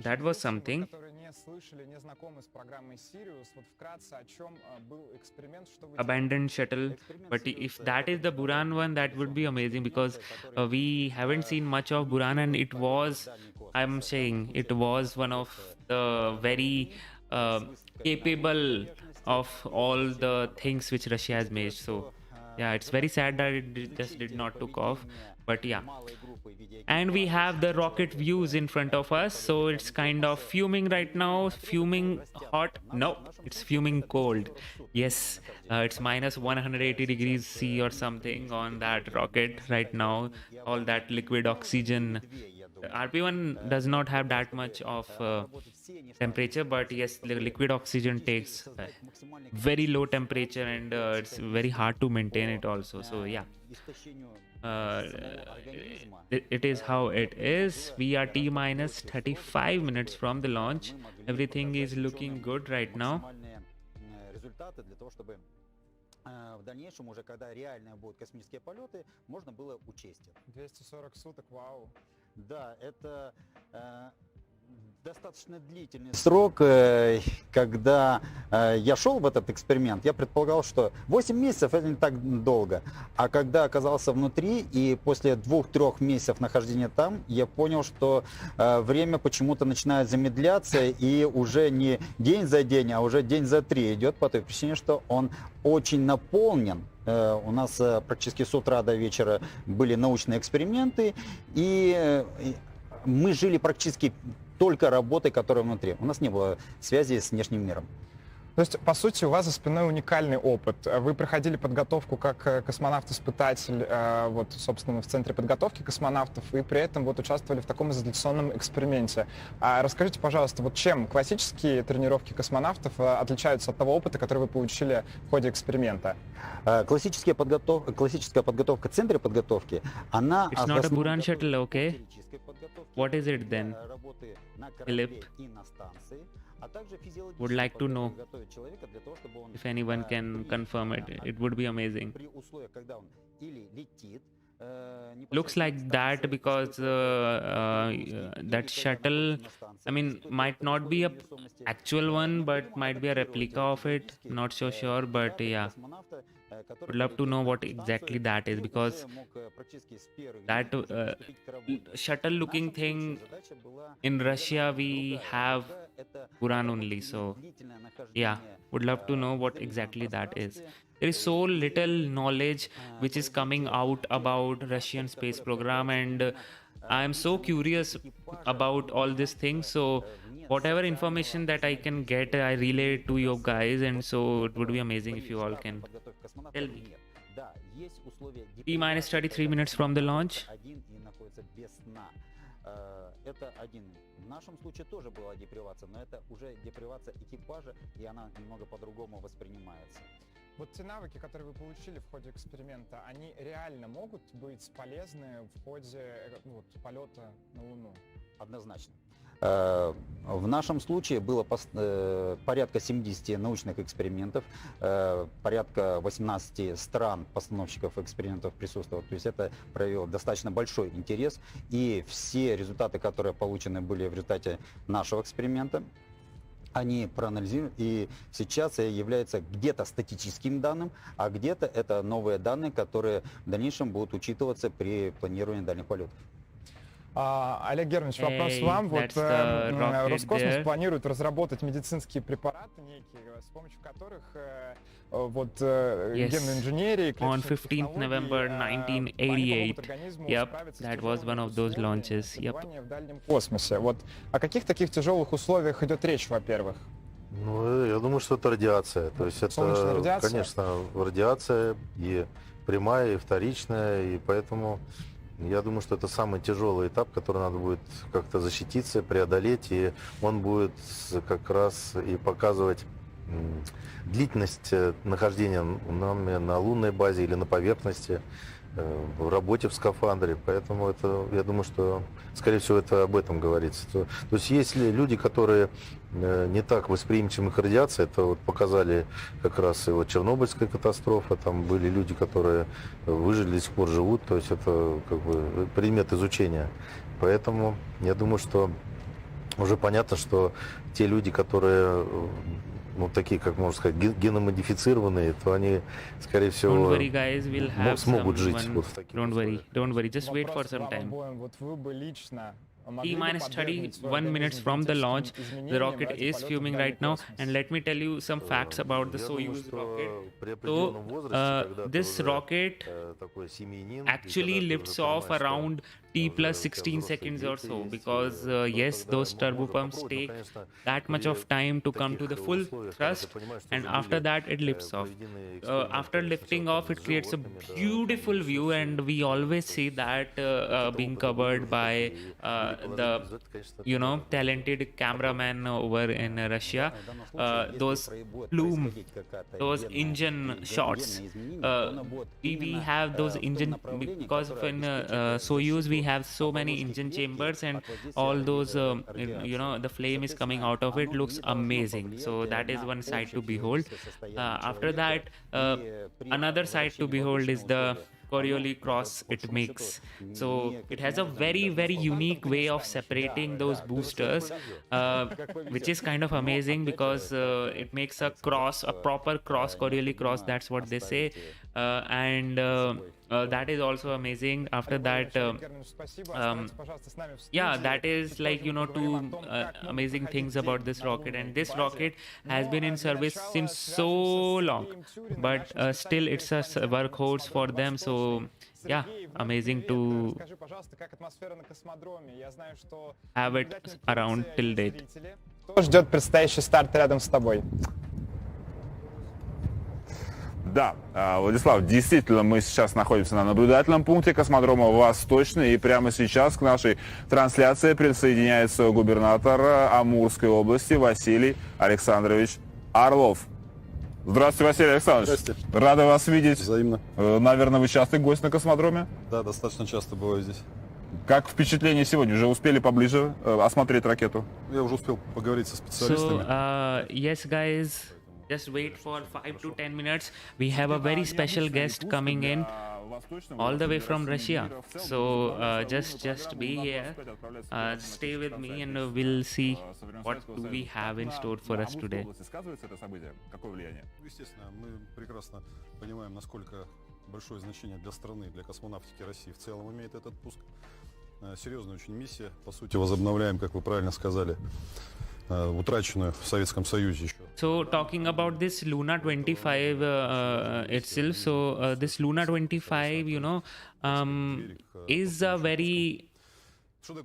that was something. слышали, не знакомы с программой Sirius. Вот вкратце, о чем был эксперимент, что вы Abandoned shuttle. But if that is the Buran one, that would be amazing because we haven't seen much of Buran, and it was, I'm saying, it was one of the very capable of all the things which Russia has made. So yeah, it's very sad that just did not took off, but yeah. And we have the rocket views in front of us, so it's kind of fuming right now. Fuming hot? No, it's fuming cold. Yes, it's minus 180 degrees C or something on that rocket right now. All that liquid oxygen. RP1 does not have that much of temperature, but yes, the liquid oxygen takes very low temperature, and it's very hard to maintain it also. So yeah, it is how it is. We are T minus 35 minutes from the launch. Everything is looking good right now. В дальнейшем, уже когда реальные будут космические полеты, можно было учесть это. 240 суток, вау. Да, это достаточно длительный срок. Когда я шел в этот эксперимент, я предполагал, что 8 месяцев это не так долго. А когда оказался внутри и после 2-3 месяцев нахождения там, я понял, что время почему-то начинает замедляться, и уже не день за день, а уже день за 3 идет по той причине, что он очень наполнен. У нас практически с утра до вечера были научные эксперименты, и мы жили практически только работой, которая внутри. У нас не было связи с внешним миром. То есть, по сути, у вас за спиной уникальный опыт. Вы проходили подготовку как космонавт-испытатель, вот, собственно, в центре подготовки космонавтов, и при этом вот участвовали в таком изоляционном эксперименте. Расскажите, пожалуйста, вот чем классические тренировки космонавтов отличаются от того опыта, который вы получили в ходе эксперимента? Классическая подготовка в центре подготовки, она... It's not a Buran shuttle, okay? What is it then? Philip? Would like to know if anyone can confirm it. It would be amazing. Looks like that because that shuttle, I mean, might not be a actual one, but might be a replica of it. Not so sure, but yeah. Would love to know what exactly that is, because that shuttle looking thing in Russia we have Buran only, so yeah, would love to know what exactly that is. There is so little knowledge which is coming out about Russian space program, and I am so curious about all these things, so whatever information that I can get, I relay to you guys, and so it would be amazing if you all can tell me. T minus 33 minutes from the launch. Это один. В нашем случае тоже была депривация, но это уже депривация экипажа, и она немного по-другому воспринимается. Вот те навыки, которые вы получили в ходе эксперимента, они реально могут быть полезны в ходе полета на Луну? Однозначно. В нашем случае было порядка 70 научных экспериментов, порядка 18 стран-постановщиков экспериментов присутствовало. То есть это проявило достаточно большой интерес. И все результаты, которые получены были в результате нашего эксперимента, они проанализируют, и сейчас является где-то статическим данным, а где-то это новые данные, которые в дальнейшем будут учитываться при планировании дальних полетов. Олег Германович, вопрос вам. Вот Роскосмос планирует разработать медицинские препараты некие, с помощью которых генной инженерии, on 15th November 1988. Yep, that was one of those launches. Yep. В дальнем космосе. Вот о каких таких тяжелых условиях идет речь, во-первых? Ну, я думаю, что это радиация. То есть это, радиация? Конечно, радиация и прямая, и вторичная, и поэтому я думаю, что это самый тяжелый этап, который надо будет как-то защититься, преодолеть, и он будет как раз и показывать длительность нахождения нами на лунной базе или на поверхности, в работе в скафандре. Поэтому это, я думаю, что, скорее всего, это об этом говорится. То есть есть люди, которые не так восприимчивы к радиации, это вот показали как раз и вот Чернобыльская катастрофа, там были люди, которые выжили, до сих пор живут, то есть это как бы предмет изучения. Поэтому я думаю, что уже понятно, что те люди, которые, ну, такие, как можно сказать, геномодифицированные, то они, скорее Don't всего, worry, guys. We'll have смогут жить someone. вот в таких Don't worry. условиях. Don't worry. Just wait for Вопрос к some вам time. обоим. Вот вы бы лично T могли бы minus подвергнуть свой 31 minutes организм from the генетическим launch, the изменениям rocket ради is полета fuming в right дальний now. космос? And let me tell you some facts about the Я думаю, Soyuz что rocket. при So, определенном возрасте, когда ты this уже, rocket такой семьянин, и actually когда ты lifts уже off понимаешь, что around T уже plus у тебя 16 взрослые seconds or дети so, есть, because то yes, тогда those turbo можно pumps попробовать, но, take конечно, that much при of time to come to таких the full условиях, когда ты thrust, понимаешь, что and уже after были, that it lifts off. проведены эксперименты After lifting сначала off, it с creates a животными, да, beautiful потом view, с and we людьми, always то see есть that этот being опыт covered уже by такие, или the положительный результат, конечно, you know понятно. talented cameraman over in Russia. В данном случае, если Those будет plume, происходить какая-то those генная engine или shots. генное изменение, то оно будет We именно, have those в том engine направлении, because которое in обеспечит Soyuz we защиту have so от many ловушки engine клетки chambers, and от воздействия all those радиации. the flame is coming Соответственно, out of it оно looks не должно amazing. So повлиять that is на one sight to общее behold. физическое состояние After that, человека. И при another sight to возвращении в behold is обычные the условия Coriolis оно, cross по it большому makes. счету, So не it has a каким-то very образом unique way of separating those boosters, which is kind of amazing because it makes a cross, a proper cross, Coriolis cross. That's what they say, and that is also amazing. After that, yeah, that is like two amazing things about this rocket, and this rocket has been in service since so long, but still it's a workhorse for them. So yeah, amazing to Скажи, пожалуйста, как атмосфера на космодроме? Я знаю, что have it around till date. Кто ждет предстоящий старт рядом с тобой? Да, Владислав, действительно, мы сейчас находимся на наблюдательном пункте космодрома Восточный, и прямо сейчас к нашей трансляции присоединяется губернатор Амурской области Василий Александрович Орлов. Здравствуйте, Василий Александрович. Здравствуйте. Рады вас видеть. Взаимно. Наверное, вы частый гость на космодроме? Да, достаточно часто бываю здесь. Как впечатление сегодня? Уже успели поближе осмотреть ракету? Я уже успел поговорить со So специалистами. yes, guys, just wait for 5 to 10 minutes. We have a very special guest coming in all the way from Russia. So just be here, stay with me, and we'll see what do we have in store for us today. Сказывается это событие? Какое влияние? Естественно, мы прекрасно понимаем, насколько большое значение для страны, для космонавтики России в целом имеет этот пуск. Серьезная очень миссия. По сути, возобновляем, как вы правильно сказали, утраченную в Советском Союзе еще. So talking about this Luna 25 itself, so this Luna 25, is a very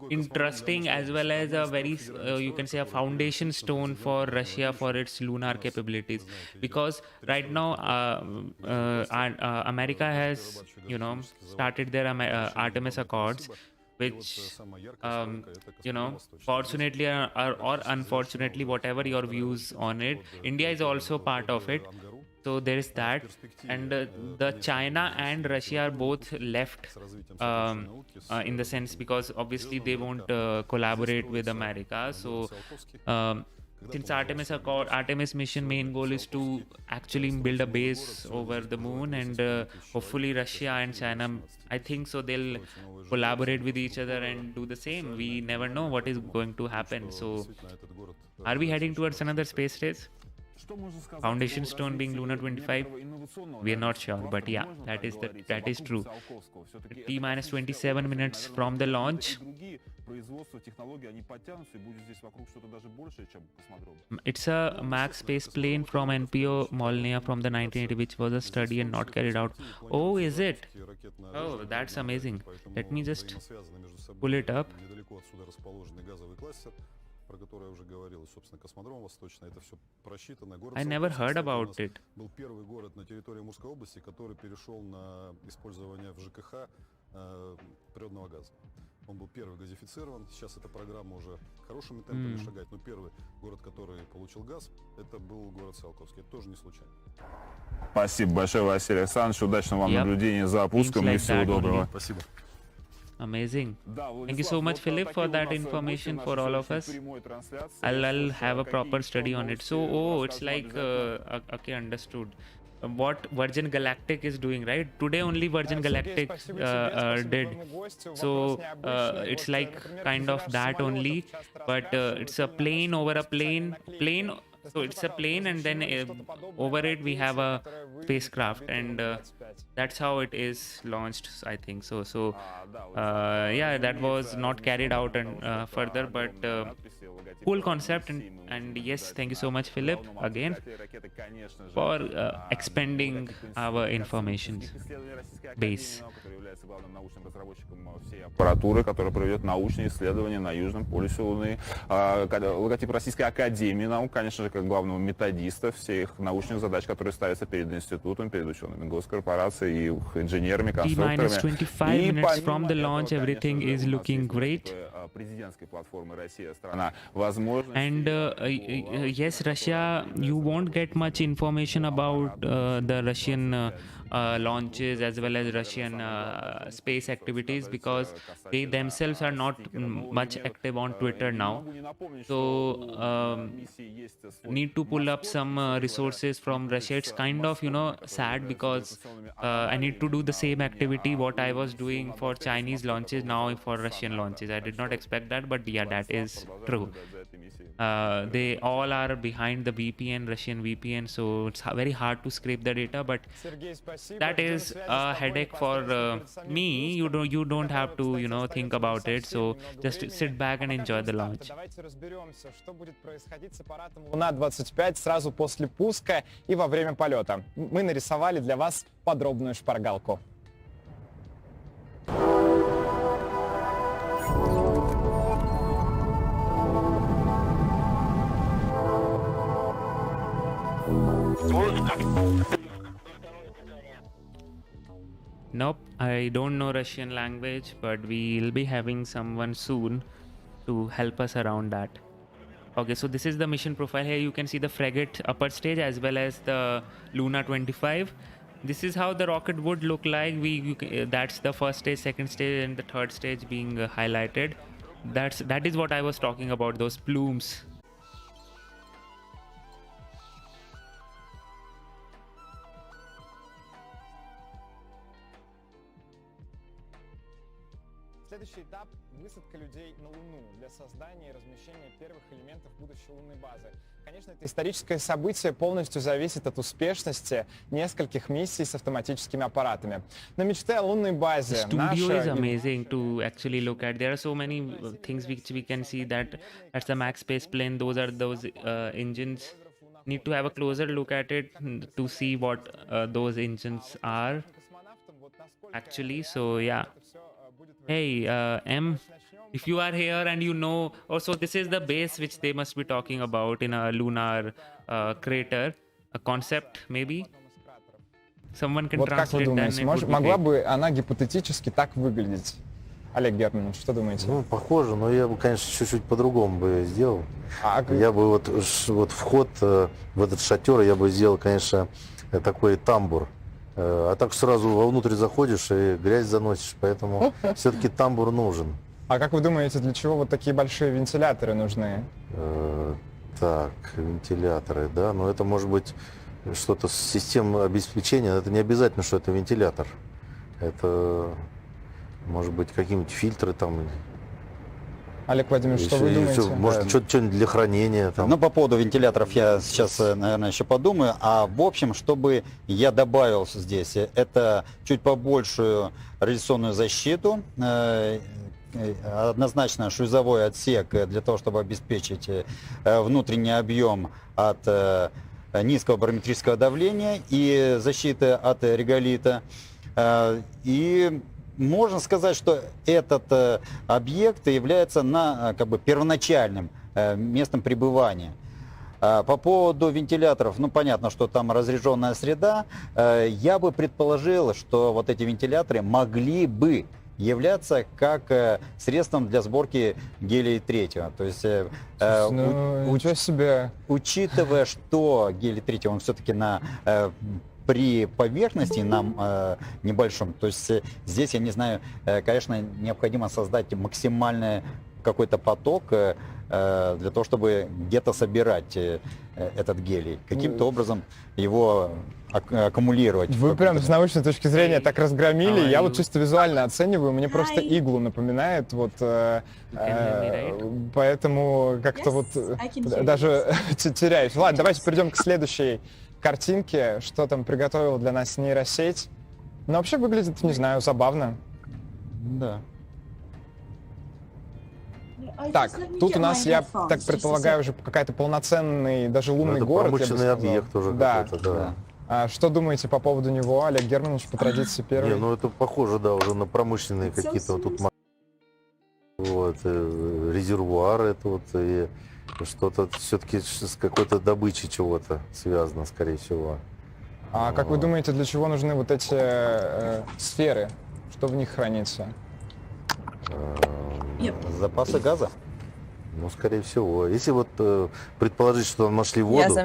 interesting as well as a very you can say a foundation stone for Russia for its lunar capabilities, because right now America has started their Artemis Accords, which fortunately or unfortunately, whatever your views on it, India is also part of it. So there is that, and the China and Russia are both left in the sense, because obviously they won't collaborate with America. So since Artemis mission main goal is to actually build a base over the moon, and hopefully Russia and China, I think so, they'll collaborate with each other and do the same. We never know what is going to happen. So are we heading towards another space race? Foundation stone being Luna 25, we are not sure, but yeah, that is true. T minus 27 minutes from the launch. It's a max space plane from NPO Molniya from the 1980, which was a study and not carried out. Oh, is it? Oh, that's amazing. Let me just pull it up. Про который я уже говорил, и, собственно, космодром Восточный, это все просчитано. I never heard about it. Был первый город на территории Амурской области, который перешел на использование в ЖКХ природного газа. Он был первый газифицирован, сейчас эта программа уже хорошими темпами шагает, но первый город, который получил газ, это был город Циолковский. Это тоже не случайно. Спасибо большое, Василий Александрович. Удачного вам наблюдения за пуском и всего доброго. Спасибо. Amazing. Thank you so much, Philip, for that information for all of us. I'll have a proper study on it. So, it's like, okay, understood. what Virgin Galactic is doing, right? Today only Virgin Galactic did. So it's like kind of that only, but it's a plane over a plane. So it's a plane, and then over it we have a spacecraft, and that's how it is launched, I think. Yeah, that was not carried out and further, but cool concept, and yes, thank you so much, Philip, again for expanding our information base. Аппаратуры, которая проведет научные исследования на Южном полюсе Луны. Логотип Российской Академии наук, конечно же, как главного методиста всех научных задач, которые ставятся перед институтом, перед учеными госкорпораций и их инженерами, конструкторами. T-25 minutes from the launch, everything is looking great. Президентской платформы Россия страна возможностей. And yes, Russia, you won't get much information about the Russian launches as well as Russian space activities, because they themselves are not much active on Twitter now. So need to pull up some resources from Russia. It's kind of, you know, sad, because I need to do the same activity what I was doing for Chinese launches now for Russian launches. I did not expect that, but yeah, that is true. They all are behind the VPN, Russian VPN, so it's very hard to scrape the data, but that is a headache for me. You don't have to, you know, think about it, so just sit back and enjoy the launch. Давайте разберемся, что будет происходить с аппаратом Луна-25 сразу после пуска и во время полета. Мы нарисовали для вас подробную шпаргалку. Nope, I don't know Russian language, but we'll be having someone soon to help us around that. Okay, so this is the mission profile. Here you can see the frigate upper stage as well as the Luna-25. This is how the rocket would look like. That's the first stage, second stage, and the third stage being highlighted. That is what I was talking about, those plumes. Следующий этап – высадка людей на Луну для создания и размещения первых элементов будущей лунной базы. Конечно, это историческое событие полностью зависит от успешности нескольких миссий с автоматическими аппаратами. Но мечты о лунной базе. The studio is amazing to actually look at. There are so many things which we can see. That's the Max space plane. Those are those engines. Need to have a closer look at it to see what those engines are actually. So yeah. Hey, M, if you are here and you know, also this is the base which they must be talking about in a lunar crater, a concept maybe. Someone can вот как вы translate думаете, могла бы она гипотетически так выглядеть? Олег Германович, что думаете? Ну, похоже, но я бы, конечно, чуть-чуть по-другому бы сделал. Я бы вот вход в этот шатер я бы сделал, конечно, такой тамбур. А так сразу вовнутрь заходишь и грязь заносишь, поэтому все-таки тамбур нужен. А как вы думаете, для чего вот такие большие вентиляторы нужны? Так, вентиляторы, да, но это может быть что-то с системой обеспечения, это не обязательно, что это вентилятор. Это может быть какие-нибудь фильтры там. Олег Владимирович, что вы думаете? Может, что-нибудь для хранения. Там. Ну, по поводу вентиляторов я сейчас, наверное, еще подумаю. А в общем, чтобы я добавил здесь, это чуть побольшую радиационную защиту, однозначно шлюзовой отсек для того, чтобы обеспечить внутренний объем от низкого барометрического давления и защиты от реголита. И можно сказать, что этот объект является как бы первоначальным местом пребывания. По поводу вентиляторов, ну понятно, что там разряженная среда. Я бы предположил, что вот эти вентиляторы могли бы являться как средством для сборки гелия-3. То есть, ничего себе. Учитывая, что гелий-3, он все-таки при поверхности нам небольшом, то есть здесь, я не знаю, конечно, необходимо создать максимальное какой-то поток для того, чтобы где-то собирать этот гелий, каким-то образом его аккумулировать. Вы прям с научной точки зрения так разгромили. Я вот чисто визуально оцениваю, мне просто иглу напоминает, вот, поэтому как-то вот даже теряюсь. Ладно, давайте перейдем к следующей картинке, что там приготовила для нас нейросеть. Но вообще выглядит, не знаю, забавно. Да. Так, тут у нас, я так предполагаю, уже какая-то полноценный, даже лунный город. Промышленный объект тоже какой-то, да. А что думаете по поводу него, Олег Германович, по традиции первый? Не, ну это похоже, да, уже на промышленные какие-то вот тут вот, резервуар, это вот и что-то все-таки с какой-то добычей чего-то связано, скорее всего. А как вы думаете, для чего нужны вот эти сферы? Что в них хранится? Запасы газа? Ну, скорее всего. Если вот предположить, что там нашли воду,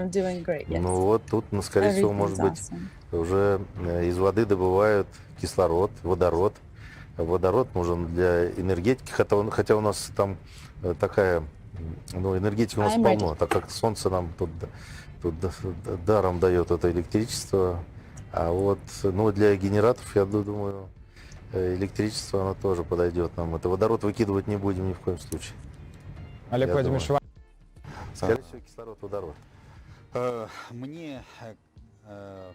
ну вот тут, ну, скорее всего, может быть, уже из воды добывают кислород, водород. Водород нужен для энергетики, хотя у нас там такая, ну, энергетики у нас полно, так как солнце нам тут даром дает это электричество. А вот, ну, для генераторов, я думаю, электричество, оно тоже подойдет нам. Это водород выкидывать не будем ни в коем случае. Олег Владимирович, скорее всего, кислород, водород. Мне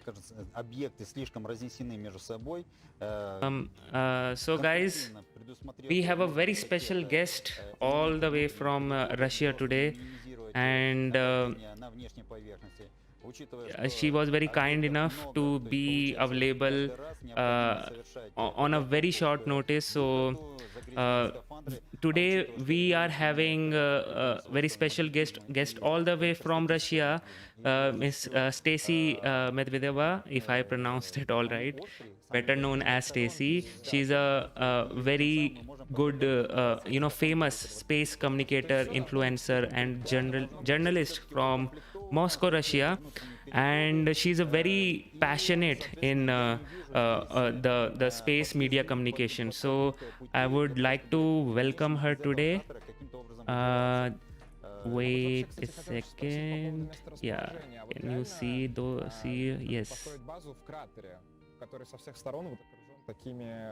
кажется, объекты слишком разнесены между собой. So guys, we have a very special guest all the way from Russia today, and she was very kind enough to be available on a very short notice. So today we are having a very special guest all the way from Russia, Miss Stacy Medvedeva, if I pronounced it all right, better known as Stacy. She's a very good, famous space communicator, influencer, and journalist from Moscow, Russia, and she's a very passionate in the space media communication. So I would like to welcome her today. Wait a second. Yeah, can you see those? See, yes.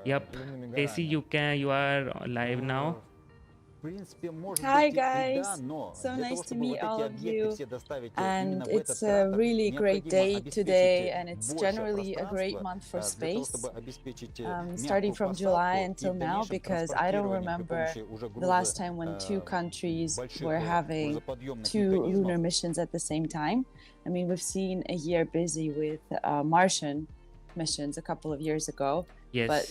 Yep. Stacy, you are live now. Hi guys, so nice to meet all of you, and it's a really great day today, and it's generally a great month for space, starting from July until now, because I don't remember the last time when two countries were having two lunar missions at the same time. I mean, we've seen a year busy with Martian missions a couple of years ago. Yes. But,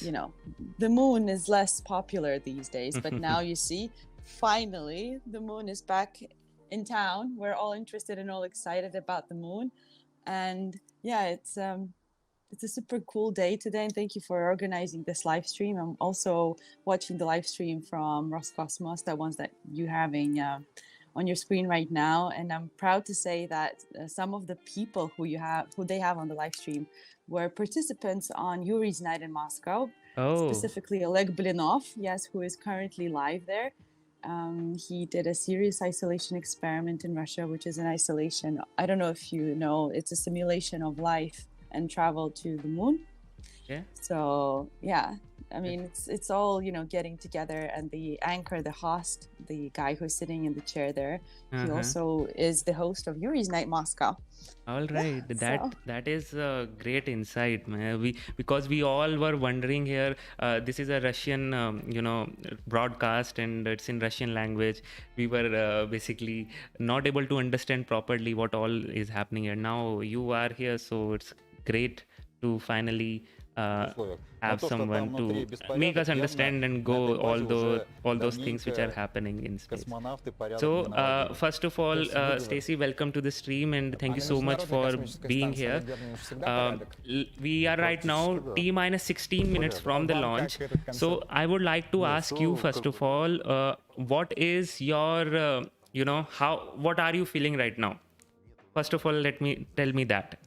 the moon is less popular these days. But now you see, finally, the moon is back in town. We're all interested and all excited about the moon. And yeah, it's a super cool day today. And thank you for organizing this live stream. I'm also watching the live stream from Roscosmos, the ones that you're having on your screen right now. And I'm proud to say that some of the people who they have on the live stream were participants on Yuri's Night in Moscow, specifically Oleg Blinov, yes, who is currently live there. He did a serious isolation experiment in Russia, which is an isolation. I don't know if you know, it's a simulation of life and travel to the moon. Yeah. So, yeah, I mean, it's all, getting together, and the anchor, the host, the guy who's sitting in the chair there, he also is the host of Yuri's Night Moscow. All right, that is a great insight, man. Because we all were wondering here. This is a Russian, broadcast, and it's in Russian language. We were basically not able to understand properly what all is happening here. Now you are here, so it's great to finally have someone to make us understand and go all those things which are happening in space. So first of all, Stacy, welcome to the stream, and thank you so much for being here. We are right now T-minus 16 minutes from the launch. So I would like to ask you, first of all, what is your, what are you feeling right now? First of all, tell me that.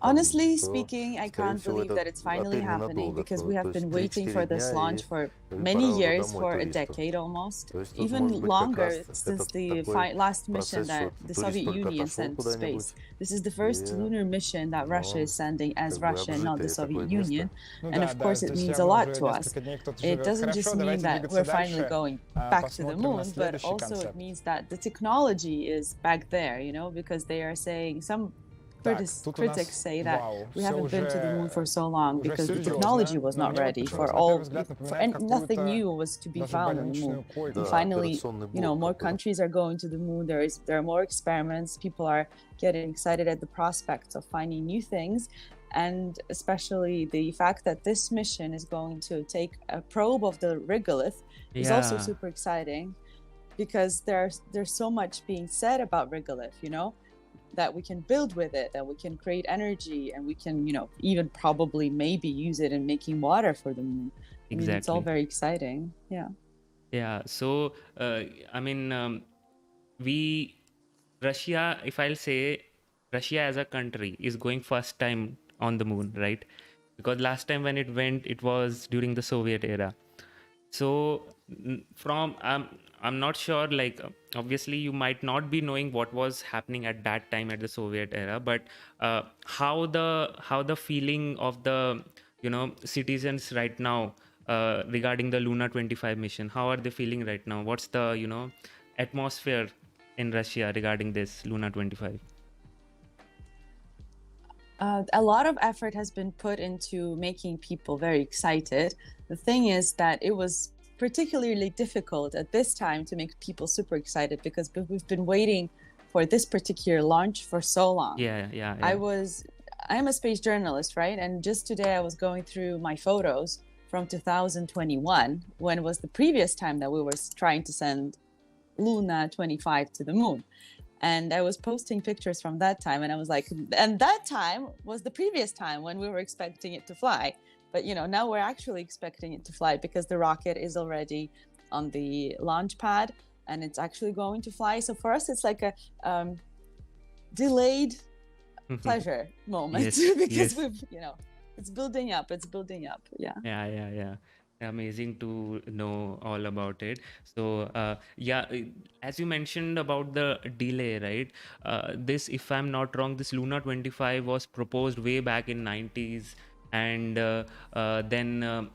Honestly speaking, I can't believe that it's finally happening because we have been waiting for this launch for many years, for a decade almost, even longer since the last mission that the Soviet Union sent to space. This is the first lunar mission that Russia is sending as Russia and not the Soviet Union. And of course, it means a lot to us. It doesn't just mean that we're finally going back to the moon, but also it means that the technology is back there, you know, because they are saying some critics say that we haven't been to the moon for so long because the technology was not ready and nothing new was to be found on the moon. And finally, you know, more countries are going to the moon. There are more experiments. People are getting excited at the prospects of finding new things. And especially the fact that this mission is going to take a probe of the regolith is also super exciting because there's so much being said about regolith, you know, that we can build with it, that we can create energy, and we can, you know, even probably maybe use it in making water for the moon. I mean, it's all very exciting. Yeah. So I mean, Russia, if I'll say, Russia as a country is going first time on the moon, right? Because last time when it went, it was during the Soviet era. So from I'm not sure, like obviously you might not be knowing what was happening at that time at the Soviet era, but how the feeling of the, you know, citizens right now regarding the Luna 25 mission, how are they feeling right now? What's the, you know, atmosphere in Russia regarding this Luna 25? A lot of effort has been put into making people very excited. The thing is that it was particularly difficult at this time to make people super excited because we've been waiting for this particular launch for so long. I'm a space journalist, right? And just today I was going through my photos from 2021, when it was the previous time that we were trying to send Luna 25 to the moon. And I was posting pictures from that time, and I was like, and that time was the previous time when we were expecting it to fly. But, you know, now we're actually expecting it to fly because the rocket is already on the launch pad and it's actually going to fly. So for us, it's like a delayed pleasure moment because we've, you know, it's building up. Yeah. Amazing to know all about it. So as you mentioned about the delay, right? This, if I'm not wrong, this Luna 25 was proposed way back in 90s, and then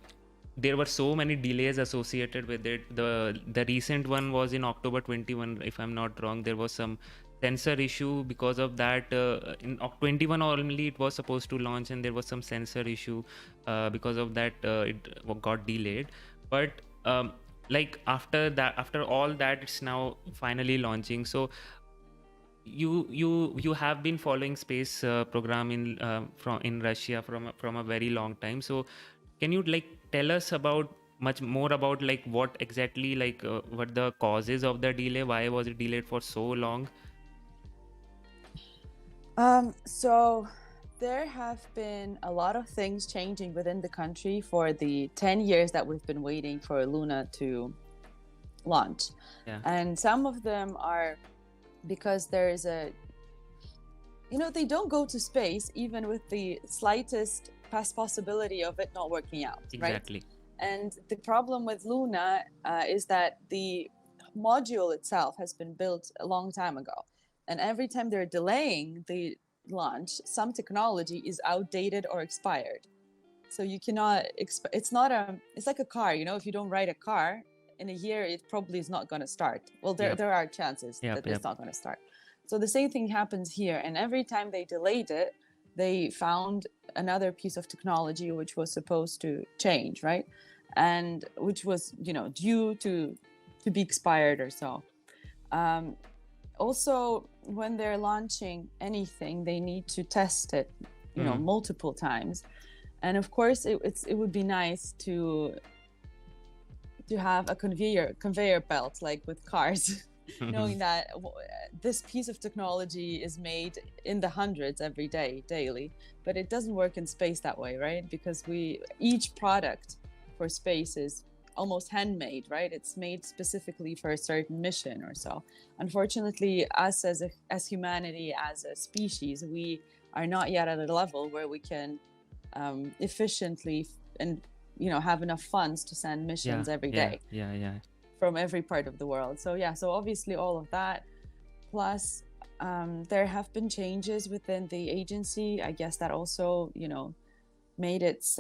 there were so many delays associated with it. The recent one was in October 21, if I'm not wrong. There was some sensor issue. Because of that, in 21 only it was supposed to launch, and there was some sensor issue. Because of that, it got delayed. But like after all that, it's now finally launching. So you have been following space program in Russia from a very long time. So can you like tell us about much more about like what exactly, like what the causes of the delay? Why was it delayed for so long? So there have been a lot of things changing within the country for the 10 years that we've been waiting for Luna to launch. And some of them are because there is you know, they don't go to space even with the slightest possibility of it not working out. Exactly. Right? And the problem with Luna is that the module itself has been built a long time ago. And every time they're delaying the launch, some technology is outdated or expired. So you cannot, it's like a car, you know, if you don't ride a car, in a year, it probably is not going to start. Well, there are chances that it's not going to start. So the same thing happens here. And every time they delayed it, they found another piece of technology which was supposed to change, right? And which was, you know, due to be expired or so. Also, when they're launching anything, they need to test it, you know, multiple times. And of course, it would be nice to have a conveyor belt like with cars, knowing that this piece of technology is made in the hundreds every day, daily. But it doesn't work in space that way, right? Because each product for space is almost handmade, right? It's made specifically for a certain mission or so. Unfortunately, us as humanity, as a species, we are not yet at a level where we can efficiently and have enough funds to send missions every day from every part of the world. So so obviously all of that, plus there have been changes within the agency. I guess that also made its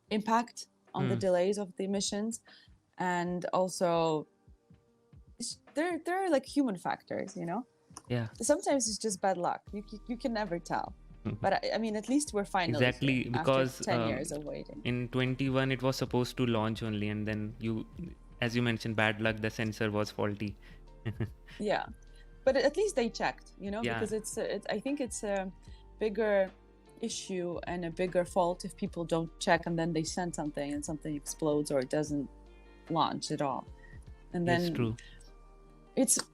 impact on the delays of the missions. And also there are like human factors, sometimes it's just bad luck. You can never tell. But I mean, at least we're finally exactly here because after 10 years of waiting. In 21 it was supposed to launch only, and then as you mentioned, bad luck, the sensor was faulty. Yeah, but at least they checked, because I think it's a bigger issue and a bigger fault if people don't check and then they send something and something explodes or it doesn't launch at all. And then it's true.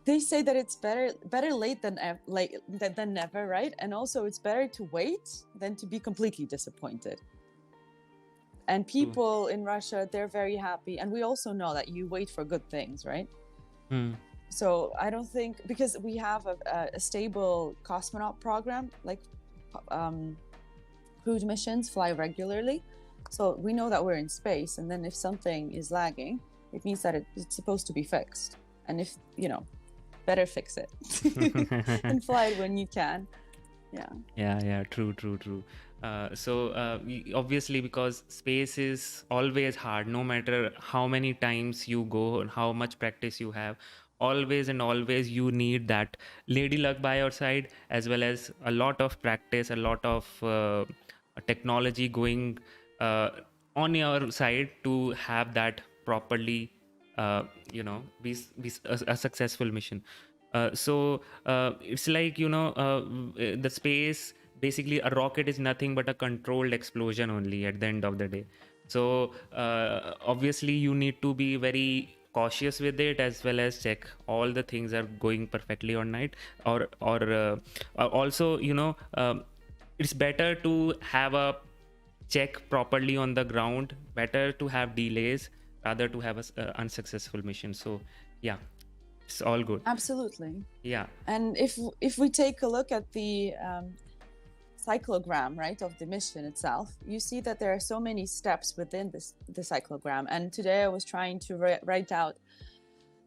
They say that it's better late than never, right? And also it's better to wait than to be completely disappointed. And people in Russia, they're very happy. And we also know that you wait for good things, right? So I don't think, because we have a stable cosmonaut program, like crewed missions fly regularly. So we know that we're in space. And then if something is lagging, it means that it's supposed to be fixed. And if, better fix it and fly it when you can. Yeah, true. So obviously, because space is always hard, no matter how many times you go and how much practice you have, always you need that lady luck by your side, as well as a lot of practice, a lot of technology going on your side to have that properly be a successful mission. So it's like the space, basically a rocket is nothing but a controlled explosion only at the end of the day. So obviously you need to be very cautious with it, as well as check all the things are going perfectly or not, or also it's better to have a check properly on the ground, better to have delays rather to have a unsuccessful mission. So yeah, it's all good. Absolutely. Yeah. And if we take a look at the cyclogram, right, of the mission itself, you see that there are so many steps within the cyclogram. And today I was trying to write out,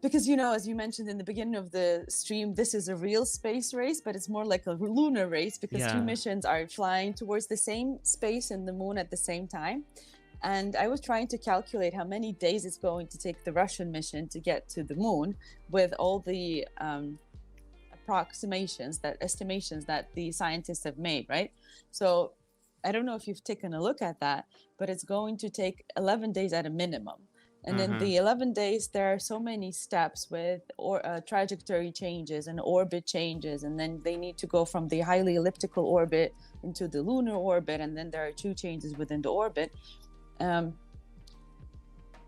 because as you mentioned in the beginning of the stream, this is a real space race, but it's more like a lunar race, because two missions are flying towards the same space and the moon at the same time. And I was trying to calculate how many days it's going to take the Russian mission to get to the moon, with all the estimations that the scientists have made, right? So I don't know if you've taken a look at that, but it's going to take 11 days at a minimum. And in the 11 days, there are so many steps with trajectory changes and orbit changes. And then they need to go from the highly elliptical orbit into the lunar orbit. And then there are 2 changes within the orbit.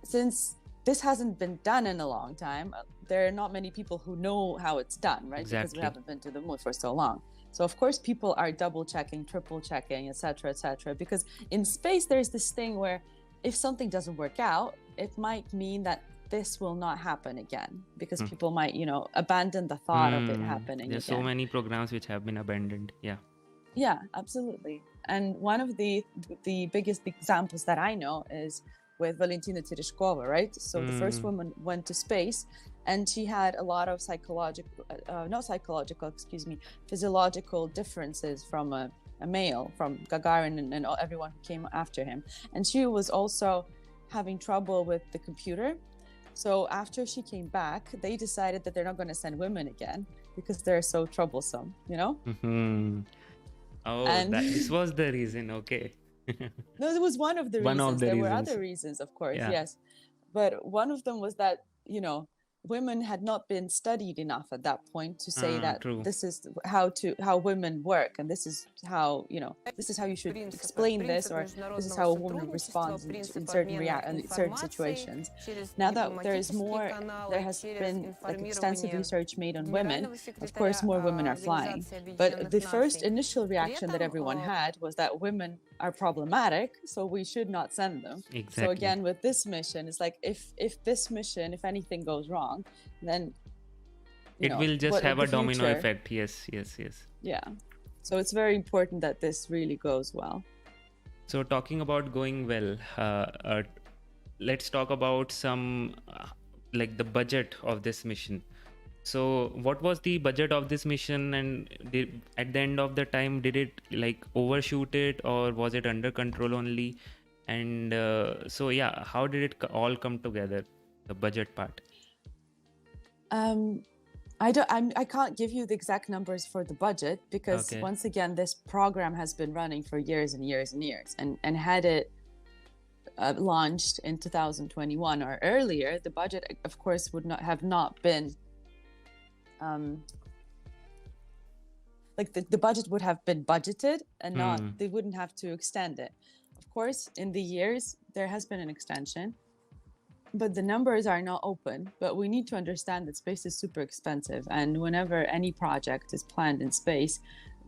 Since this hasn't been done in a long time, there are not many people who know how it's done, right? Exactly. Because we haven't been to the moon for so long. So of course people are double checking, triple checking, etc., because in space there's this thing where if something doesn't work out, it might mean that this will not happen again, because people might abandon the thought of it happening There's again. so many programs which have been abandoned. Yeah, absolutely. And one of the biggest examples that I know is with Valentina Tereshkova, right? So the first woman went to space, and she had a lot of physiological differences from a male, from Gagarin and everyone who came after him. And she was also having trouble with the computer. So after she came back, they decided that they're not going to send women again because they're so troublesome, Oh, this was the reason. Okay. No, it was one of the reasons. There were other reasons, of course, yes. But one of them was that, women had not been studied enough at that point to say that True. this is how women work, and this is how this is how you should explain this, or this is how a woman responds in certain situations. Now that there has been like extensive research made on women. Of course, more women are flying, but the first initial reaction that everyone had was that women are problematic, so we should not send them. Exactly. So again, with this mission, it's like if this mission, if anything goes wrong, then it will just have a domino effect. Yes. Yeah. So it's very important that this really goes well. So talking about going well, let's talk about some like the budget of this mission. So what was the budget of this mission, and at the end of the time, did it like overshoot it, or was it under control only? And so yeah, how did it all come together, the budget part? I can't give you the exact numbers for the budget, because once again, this program has been running for years and years and years, and had it launched in 2021 or earlier, the budget of course would not have been like the budget would have been budgeted, and they wouldn't have to extend it. Of course, in the years there has been an extension, but the numbers are not open. But we need to understand that space is super expensive, and whenever any project is planned in space,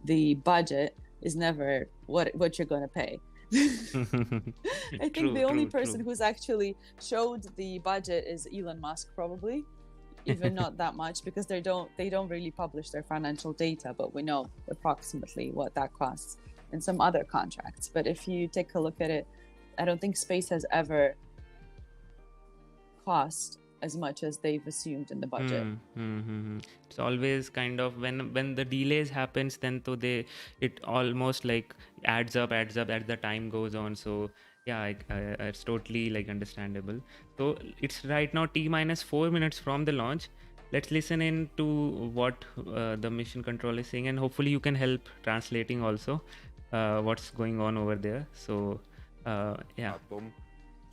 the budget is never what you're going to pay. I think the only person who's actually showed the budget is Elon Musk, probably. Even not that much, because they don't really publish their financial data, but we know approximately what that costs in some other contracts. But if you take a look at it, I don't think space has ever cost as much as they've assumed in the budget. It's always kind of when the delays happens, then it almost like adds up as the time goes on. So yeah, it's totally like understandable. So it's right now T-4 minutes from the launch. Let's listen in to what the mission control is saying, and hopefully you can help translating also what's going on over there. So yeah.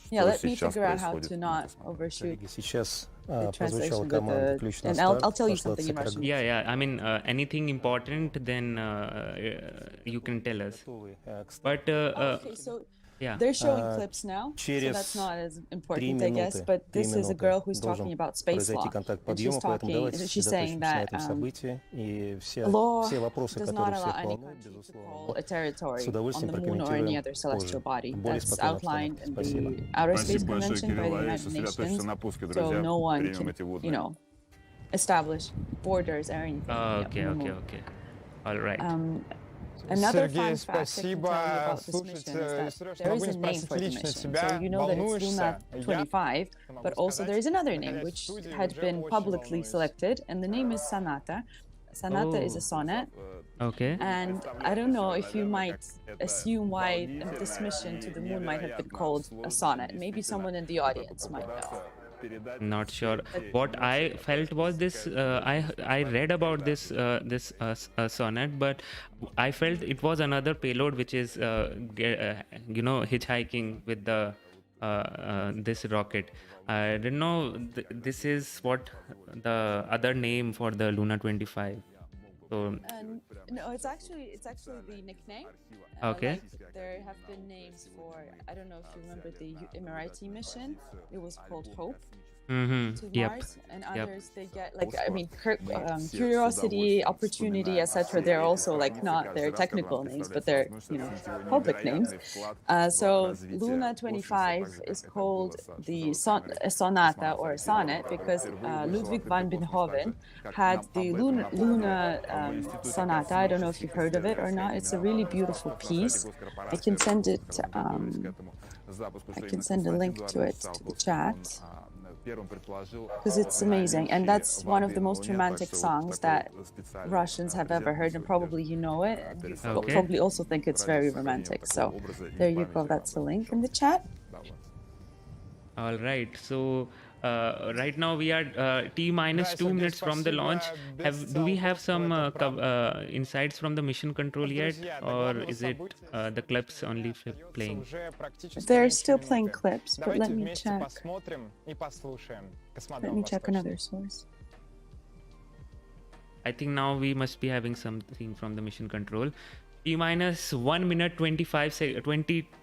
Yeah, let me figure out how to not overshoot the translation with and I'll tell you something in Russian. Yeah. I mean, anything important, then you can tell us. But okay, so they're showing clips now, so that's not as important, I guess. But this is a girl who's talking about space law, and she's saying that law does not allow any country to call a territory on the moon or any other celestial body. That's outlined in the Outer Space Convention by the United Nations, so no one can, establish borders or anything. Okay. All right. Another fun fact I can tell you about this mission is that there is a name for the mission. So you know that it's Luna-25, but also there is another name which had been publicly selected, and the name is Sonata. Sonata is a sonnet. Okay. And I don't know if you might assume why this mission to the moon might have been called a sonnet. Maybe someone in the audience might know. Not sure. What I felt was this. I read about this sonnet, but I felt it was another payload, which is hitchhiking with the this rocket. I didn't know this is what the other name for the Luna-25. So no, it's actually the nickname. Okay. Like there have been names for, I don't know if you remember the Emirati mission. It was called Hope. To Mars, and others they get Curiosity, Opportunity, etc. They're also like not their technical names, but they're public names. So Luna-25 is called a sonata or a sonnet because Ludwig van Beethoven had the Luna Sonata. I don't know if you've heard of it or not. It's a really beautiful piece. I can send it. I can send a link to it to the chat, because it's amazing, and that's one of the most romantic songs that Russians have ever heard, and probably you know it, and you probably also think it's very romantic. So there you go, that's the link in the chat. All right, so right now we are T minus 2 minutes from the launch. Do we have some insights from the mission control yet, or is it the clips only playing? They're still playing clips, but let me check. Let me check another source. I think now we must be having something from the mission control. T minus 1 minute 20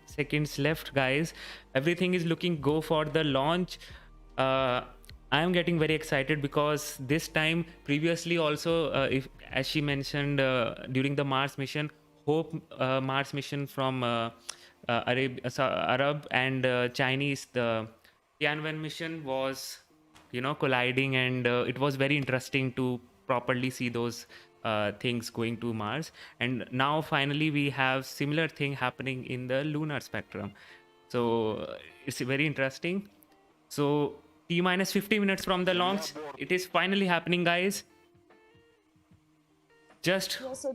seconds left, guys. Everything is looking go for the launch. I am getting very excited because this time, previously also, as she mentioned during the Mars mission, Hope Mars mission from Arab and Chinese, the Tianwen mission was, colliding, and it was very interesting to properly see those things going to Mars. And now finally we have similar thing happening in the lunar spectrum. So it's very interesting. So T minus 50 minutes from the launch, it is finally happening, guys. So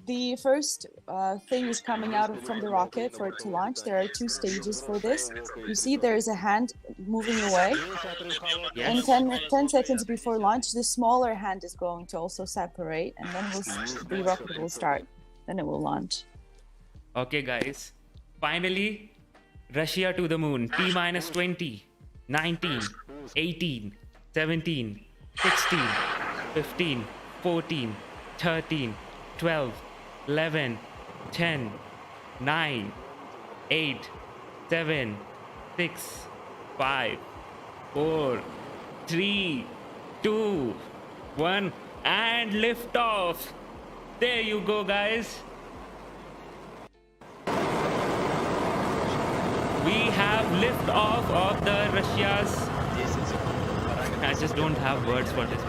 the first thing is coming out from the rocket for it to launch. There are 2 stages for this. You see there is a hand moving away. Yes. And 10 seconds before launch, the smaller hand is going to also separate, and then the rocket will start. Then it will launch. Okay, guys. Finally, Russia to the moon. T minus 20, 19, 18, 17, 16, 15, 14, 13, 12, 11, 10, 9, 8, 7, 6, 5, 4, 3, 2, 1, and liftoff. There you go, guys. We have liftoff of the Russia's. I just don't have words for this.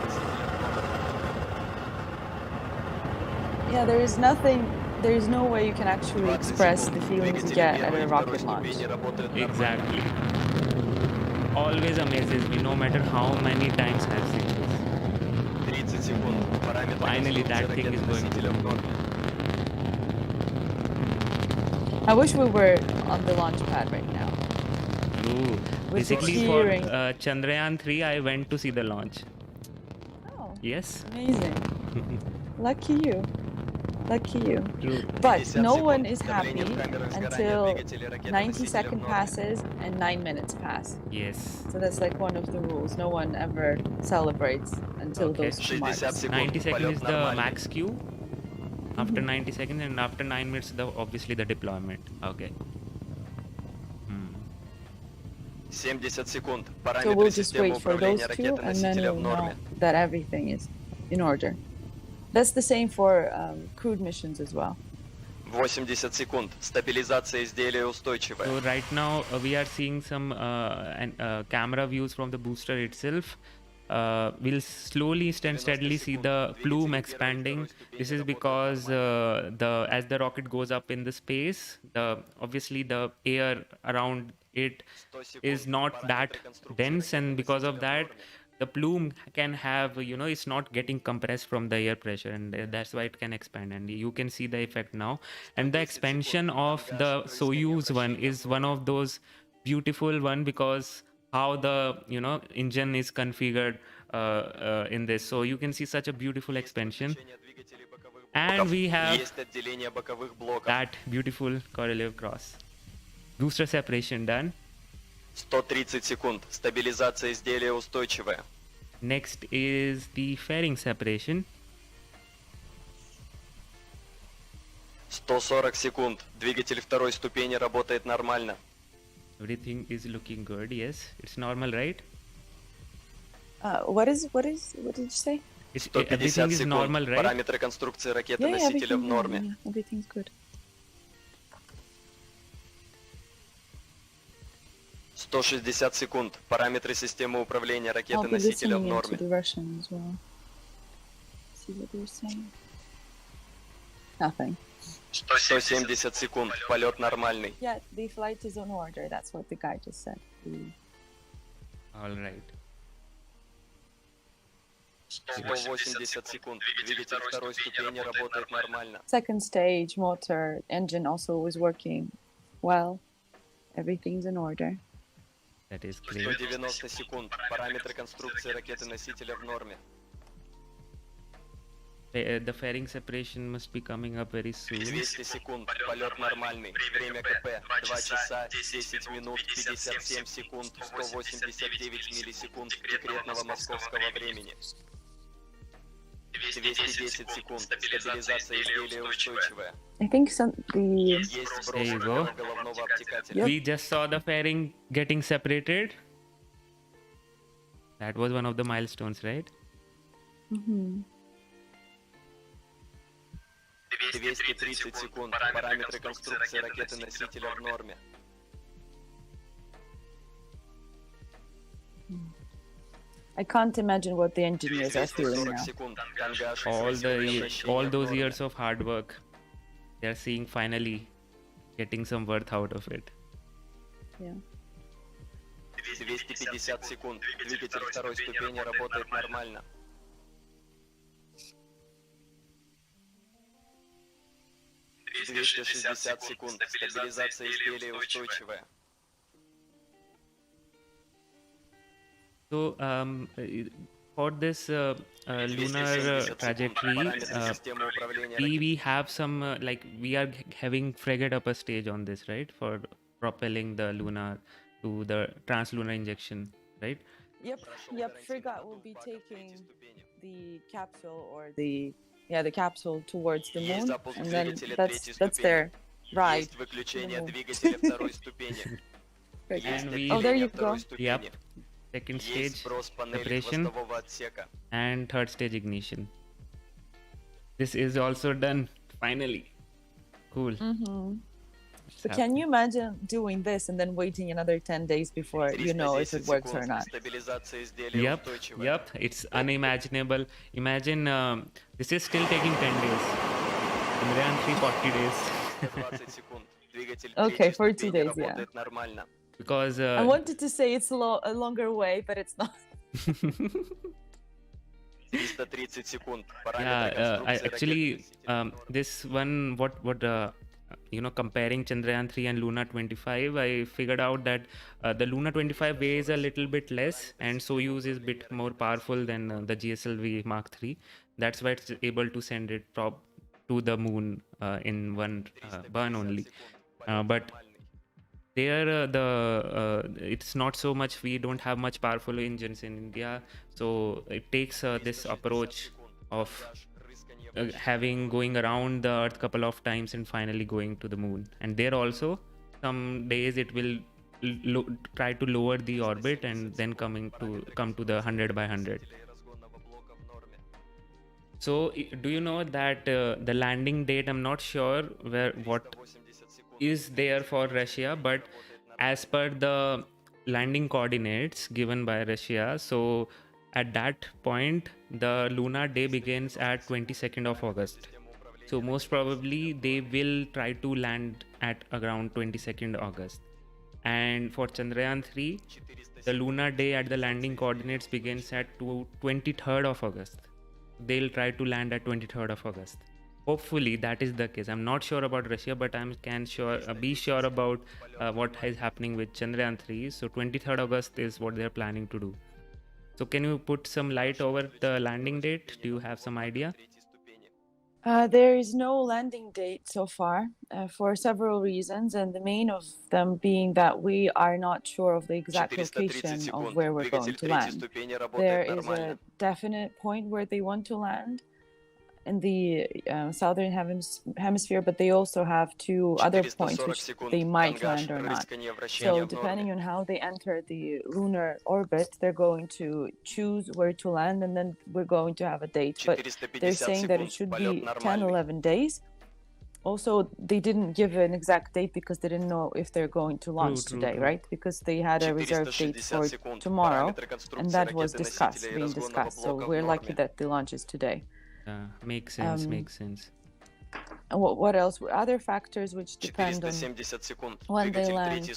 Yeah, there is no way you can actually express the feelings you get at a rocket launch. Exactly. Always amazes me, no matter how many times I've seen this. Finally, that thing is going to the moon. I wish we were on the launch pad right now. True. Basically, for Chandrayaan 3, I went to see the launch. Oh. Yes. Amazing. Lucky you. Lucky you. True. But no one is happy until 90 seconds passes and 9 minutes pass. Yes. So that's like one of the rules. No one ever celebrates until those 2 marks. 90 seconds is the max queue. After 90 seconds and after 9 minutes, obviously the deployment. Okay. 70 секунд. So we'll just wait for those 2 and then we'll know that everything is in order. That's the same for crewed missions as well. 80 секунд. Стабилизация изделия устойчивая. So right now we are seeing some camera views from the booster itself. We'll slowly and steadily see the plume expanding. This is because as the rocket goes up in the space, obviously the air around it is not that dense, and because of that the plume can have, it's not getting compressed from the air pressure, and that's why it can expand, and you can see the effect now. And the expansion of the Soyuz one is one of those beautiful one, because how the engine is configured in this, so you can see such a beautiful expansion. And we have that beautiful correlative cross. Booster separation done. 130 секунд. Стабилизация изделия устойчивая. Next is the fairing separation. 140 секунд. Двигатель второй ступени работает нормально. Everything is looking good. Yes, it's normal, right? What did you say? Everything is normal, right? Параметры конструкции ракеты-носителя в норме. Yeah, everything's good. 160 секунд. Параметры системы управления ракеты-носителя в норме. Nothing. 170 секунд. Полет нормальный. Yeah, the flight is on order. That's what the guy just said. All right. 180 секунд. Двигатель второй ступени работает нормально. Second stage motor engine also is working well. Everything's in order. That is great. 190 секунд. Параметры конструкции ракеты-носителя в норме. The fairing separation must be coming up very soon. 200 секунд. Полет нормальный. Время КП 2 часа 10 минут 57 секунд 189 миллисекунд декретного московского времени. 210 секунд. Стабилизация изделия устойчивая. I think Есть сброс There you go. головного обтекателя. We just saw the fairing getting separated. That was one of the milestones, right? 230 секунд. Параметры конструкции ракеты-носителя в норме. I can't imagine what the engineers are feeling 240 now. секунд. Тангаж. All those years of hard work, they are seeing finally getting some worth out of it. Yeah. 250 секунд. Двигатель второй ступени работает нормально. 260 секунд. Стабилизация изделия устойчивая. So, for this lunar trajectory, we have some like we are having frigate upper stage on this, right? For propelling the Luna to the translunar injection, right? Yep. Frigate will be taking the capsule or the capsule towards the moon, and then that's their ride. Есть выключение двигателя второй ступени. And we, Oh, there you go. Yep. Second stage Есть сброс панели separation хвостового отсека. and third stage ignition. This is also done finally. Cool. So can you imagine doing this and then waiting another 10 days before you know if it works or not? Стабилизация изделия устойчивая. Yep, it's unimaginable. Imagine this is still taking 10 days. Chandrayaan 340 days. 20 секунд. Двигатель Okay, третьей for 2 ступени days, yeah. работает нормально. Because I wanted to say it's a longer way, but it's not. 330 секунд. Параметры yeah, I конструкции actually ракеты-носителя. this one what comparing Chandrayaan 3 and Luna 25, I figured out that the Luna 25 weighs a little bit less and Soyuz is a bit more powerful than the GSLV Mark 3. That's why it's able to send it to the moon in one burn only. But there it's not so much, we don't have much powerful engines in India, so it takes this approach of going around the earth couple of times and finally going to the moon. And there also some days it will try to lower the orbit and then come to the 100 by 100. So do you know that the landing date, I'm not sure what is there for Russia, but as per the landing coordinates given by Russia, so at that point the lunar day begins at 22nd of August. So most probably they will try to land at around 22nd August. And for Chandrayaan 3, the lunar day at the landing coordinates begins at 23rd of August. They'll try to land at 23rd of August. Hopefully that is the case. I'm not sure about Russia, but I can be sure about what is happening with Chandrayaan 3. So 23rd August is what they're planning to do. So can you put some light over the landing date? Do you have some idea? There is no landing date so far for several reasons, and the main of them being that we are not sure of the exact location of where we're going to land. There is a definite point where they want to land in the southern hemisphere, but they also have two other points which they might land or not. So depending on how they enter the lunar orbit, they're going to choose where to land, and then we're going to have a date. But they're saying that it should be 10-11 days. Also, they didn't give an exact date because they didn't know if they're going to launch today, right? Because they had a reserved date for tomorrow, and that was being discussed. So we're lucky that the launch is today. Makes sense. What else? Other factors which depend on when they land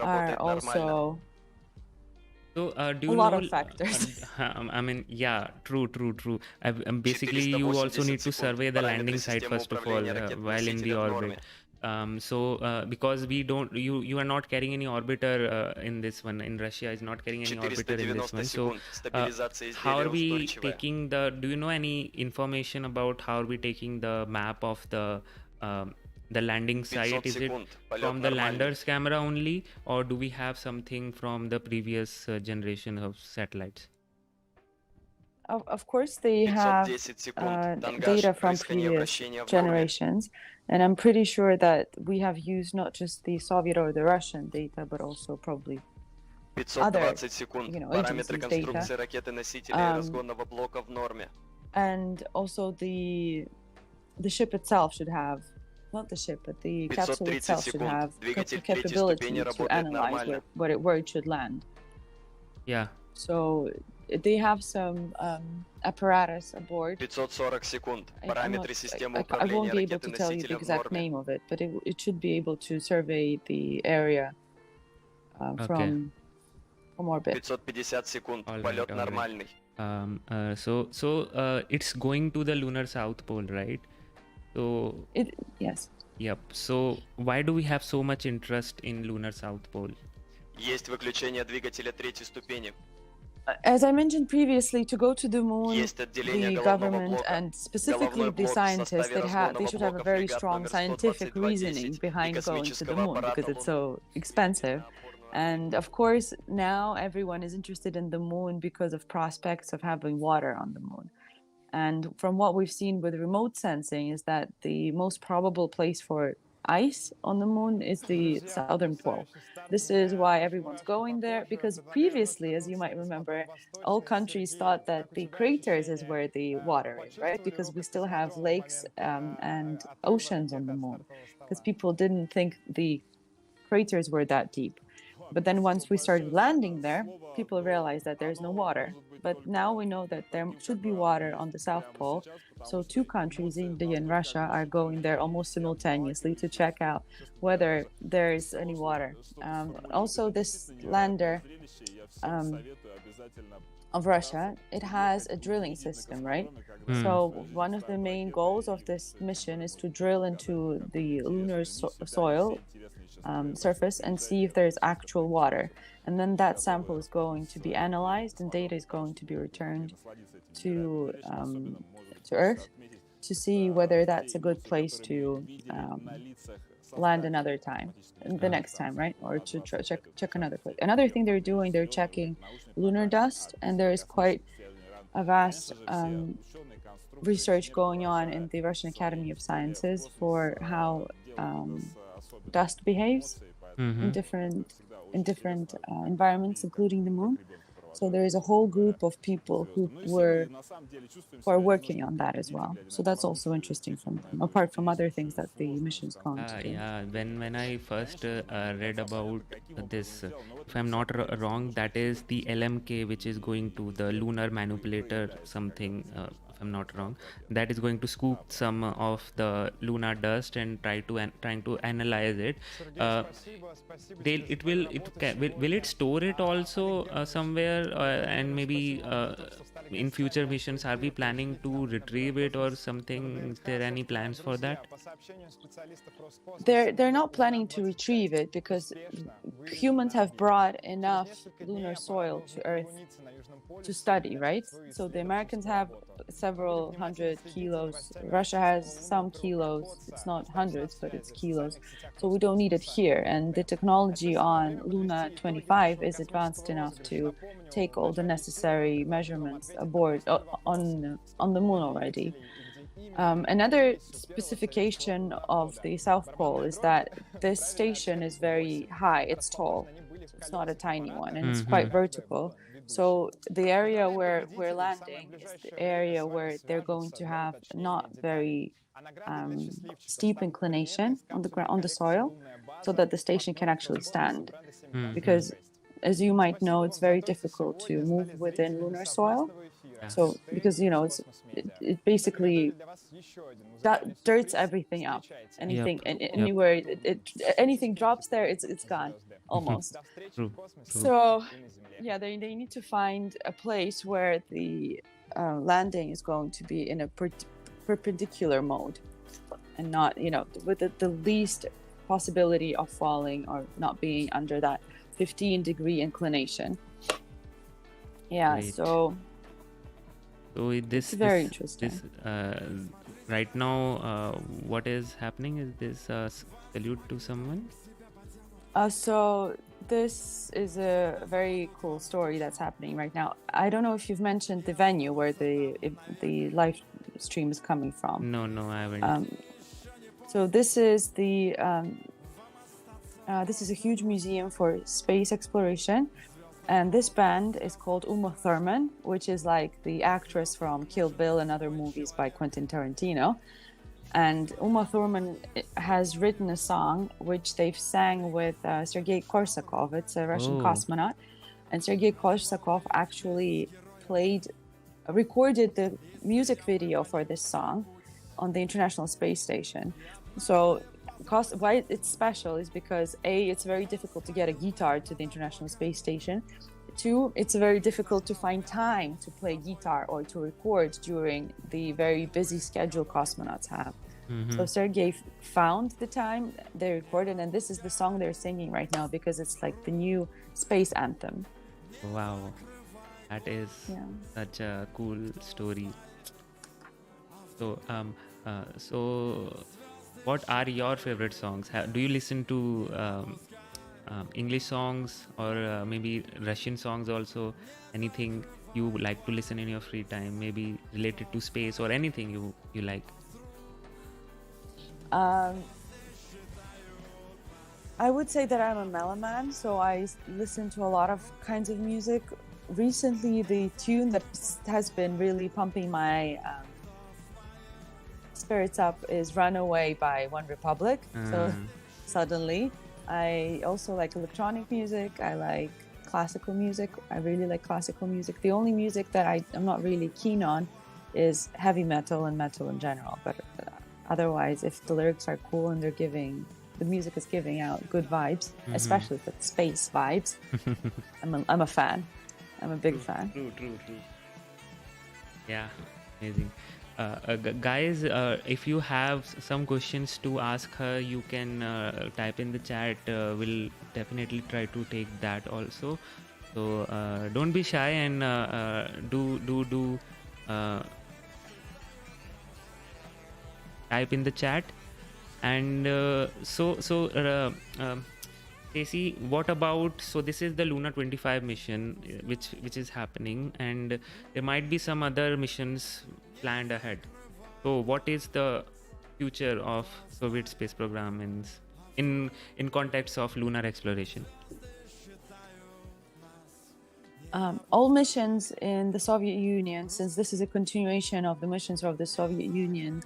are also So do you a lot know, of factors. I mean, yeah, true. Basically, you also need to survey the landing site first of all while in the orbit. Because we don't, you are not carrying any orbiter in this one. In Russia is not carrying any orbiter in this one. So how are we taking the? Do you know any information about how are we taking the map of the landing site? Is it from the lander's camera only, or do we have something from the previous generation of satellites? Of course, they have data from previous generations, and I'm pretty sure that we have used not just the Soviet or the Russian data, but also probably other, agencies' data. And also the ship itself should have, not the ship, but the capsule itself should have the capability to analyze where it should land. Yeah. So they have some apparatus aboard. I won't be able to tell you the exact name of it, but it should be able to survey the area from orbit. All right. So it's going to the Lunar South Pole, right? So yes. Yep. So why do we have so much interest in Lunar South Pole? Есть выключение двигателя третьей ступени. As I mentioned previously, to go to the moon, the government and specifically the scientists, they should have a very strong scientific reasoning behind going to the moon because it's so expensive. And of course, now everyone is interested in the moon because of prospects of having water on the moon. And from what we've seen with remote sensing is that the most probable place for ice on the moon is the southern pole. This is why everyone's going there, because previously, as you might remember, all countries thought that the craters is where the water is, right? Because we still have lakes and oceans on the moon, because people didn't think the craters were that deep. But then once we started landing there, people realized that there's no water. But now we know that there should be water on the South Pole. So two countries, India and Russia, are going there almost simultaneously to check out whether there's any water. Also, this lander of Russia, it has a drilling system, right? So one of the main goals of this mission is to drill into the lunar soil surface and see if there's actual water. And then that sample is going to be analyzed and data is going to be returned to Earth to see whether that's a good place to land another time, the next time, right? Or to check another place. Another thing they're doing, they're checking lunar dust, and there is quite a vast research going on in the Russian Academy of Sciences for how dust behaves in different environments, including the moon. So there is a whole group of people who are working on that as well. So that's also interesting from them, apart from other things that the mission's going to do. Yeah, when I first read about this, if I'm not wrong, that is the LMK, which is going to the lunar manipulator something. If I'm not wrong, that is going to scoop some of the lunar dust and trying to analyze it. Will it store it also somewhere, and maybe in future missions are we planning to retrieve it or something? Is there any plans for that? They're not planning to retrieve it because humans have brought enough lunar soil to Earth to study, right? So the Americans have several hundred kilos. Russia has some kilos. It's not hundreds, but it's kilos. So we don't need it here. And the technology on Luna-25 is advanced enough to take all the necessary measurements aboard on the moon already. Another specification of the South Pole is that this station is very high. It's tall. It's not a tiny one, and it's quite vertical. So the area where we're landing is the area where they're going to have not very steep inclination on the ground, on the soil, so that the station can actually stand. Because, as you might know, it's very difficult to move within lunar soil. So, because it basically dirts everything up. Anything, anywhere, anything drops there, it's gone almost. True. So, yeah, they need to find a place where the landing is going to be in a perpendicular mode. and not, with the least possibility of falling or not being under that 15-degree inclination. Yeah, Great. so this it's very interesting. Right now, what is happening? Is this salute to someone? So this is a very cool story that's happening right now. I don't know if you've mentioned the venue where the live stream is coming from. No, I haven't. So this is this is a huge museum for space exploration, and this band is called Uma Thurman, which is like the actress from Kill Bill and other movies by Quentin Tarantino. And Uma Thurman has written a song which they've sang with Sergei Korsakov. It's a Russian cosmonaut. And Sergei Korsakov actually recorded the music video for this song on the International Space Station. So why it's special is because A, it's very difficult to get a guitar to the International Space Station. 2, it's very difficult to find time to play guitar or to record during the very busy schedule cosmonauts have. So Sergei found the time, they recorded, and this is the song they're singing right now because it's like the new space anthem. Wow, that is such a cool story. So, what are your favorite songs? Do you listen to English songs or maybe Russian songs also? Anything you like to listen in your free time, maybe related to space or anything you like? I would say that I'm a meloman, so I listen to a lot of kinds of music. Recently, the tune that has been really pumping my spirits up is Runaway by One Republic. So suddenly, I also like electronic music. I like classical music. I really like classical music. The only music that I'm not really keen on is heavy metal and metal in general. But otherwise, if the lyrics are cool and the music is giving out good vibes, especially with space vibes, I'm a fan. I'm a big fan. True. Yeah, amazing. Guys, if you have some questions to ask her, you can type in the chat. We'll definitely try to take that also. So don't be shy and do type in the chat. And Stacey, what about, so this is the Luna 25 mission which is happening, and there might be some other missions planned ahead. So what is the future of Soviet space program in context of lunar exploration? All missions in the Soviet Union, since this is a continuation of the missions of the Soviet Union,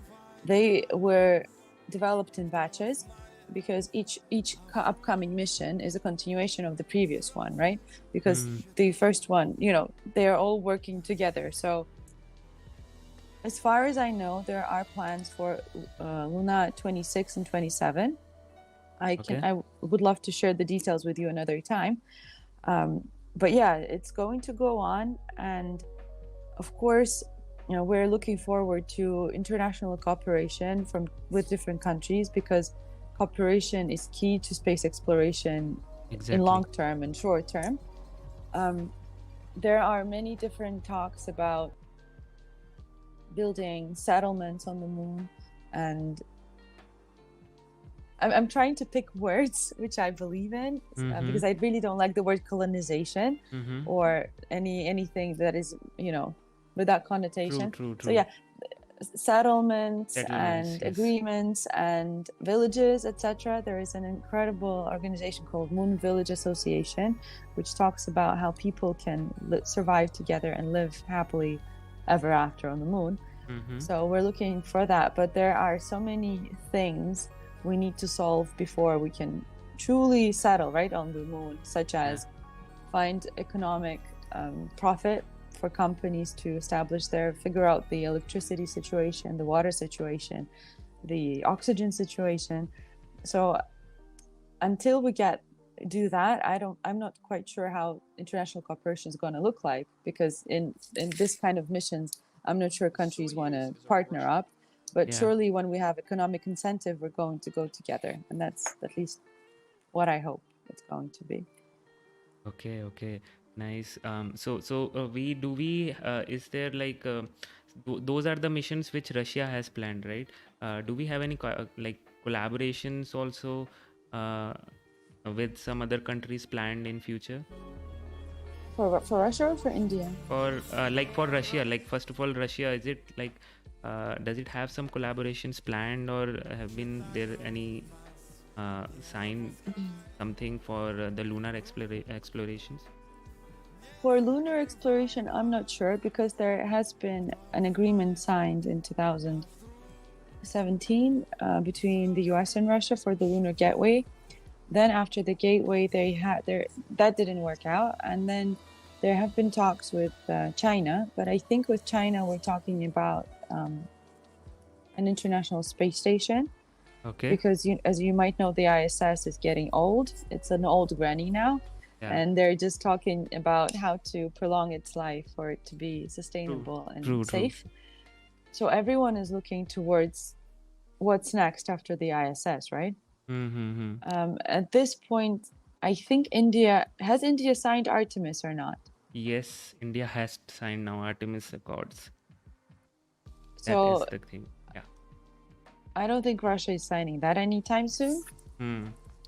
they were developed in batches, because each upcoming mission is a continuation of the previous one, right? Because the first one, they're all working together. So as far as I know, there are plans for Luna 26 and 27. I would love to share the details with you another time. But yeah, it's going to go on. And of course, we're looking forward to international cooperation with different countries, because cooperation is key to space exploration in long term and short term. There are many different talks about building settlements on the moon, and I'm trying to pick words which I believe in, because I really don't like the word colonization or anything that is, with that connotation. True. So yeah, settlements and agreements and villages, etc. There is an incredible organization called Moon Village Association, which talks about how people can survive together and live happily ever after on the moon. So we're looking for that, but there are so many things we need to solve before we can truly settle right on the moon, such as find economic profit for companies to figure out the electricity situation, the water situation, the oxygen situation. So until we do that, I'm not quite sure how international cooperation is going to look like, because in this kind of missions, I'm not sure countries want to partner up. But surely when we have economic incentive, we're going to go together. And that's at least what I hope it's going to be. Okay, nice. Is there like those are the missions which Russia has planned, right? Do we have any collaborations also with some other countries planned in future? For Russia or for India? For Russia, like first of all, Russia, is it like does it have some collaborations planned, or have been there any signed something for the lunar explorations? For lunar exploration, I'm not sure, because there has been an agreement signed in 2017 between the US and Russia for the lunar gateway. Then after the gateway, that didn't work out, and then there have been talks with China, but I think with China we're talking about an international space station. Okay. Because as you might know, the ISS is getting old. It's an old granny now. Yeah. And they're just talking about how to prolong its life for it to be sustainable and safe. True. So everyone is looking towards what's next after the ISS, right? At this point, I think has India signed Artemis or not? Yes, India has signed now Artemis Accords. So that is the thing. Yeah. I don't think Russia is signing that anytime soon.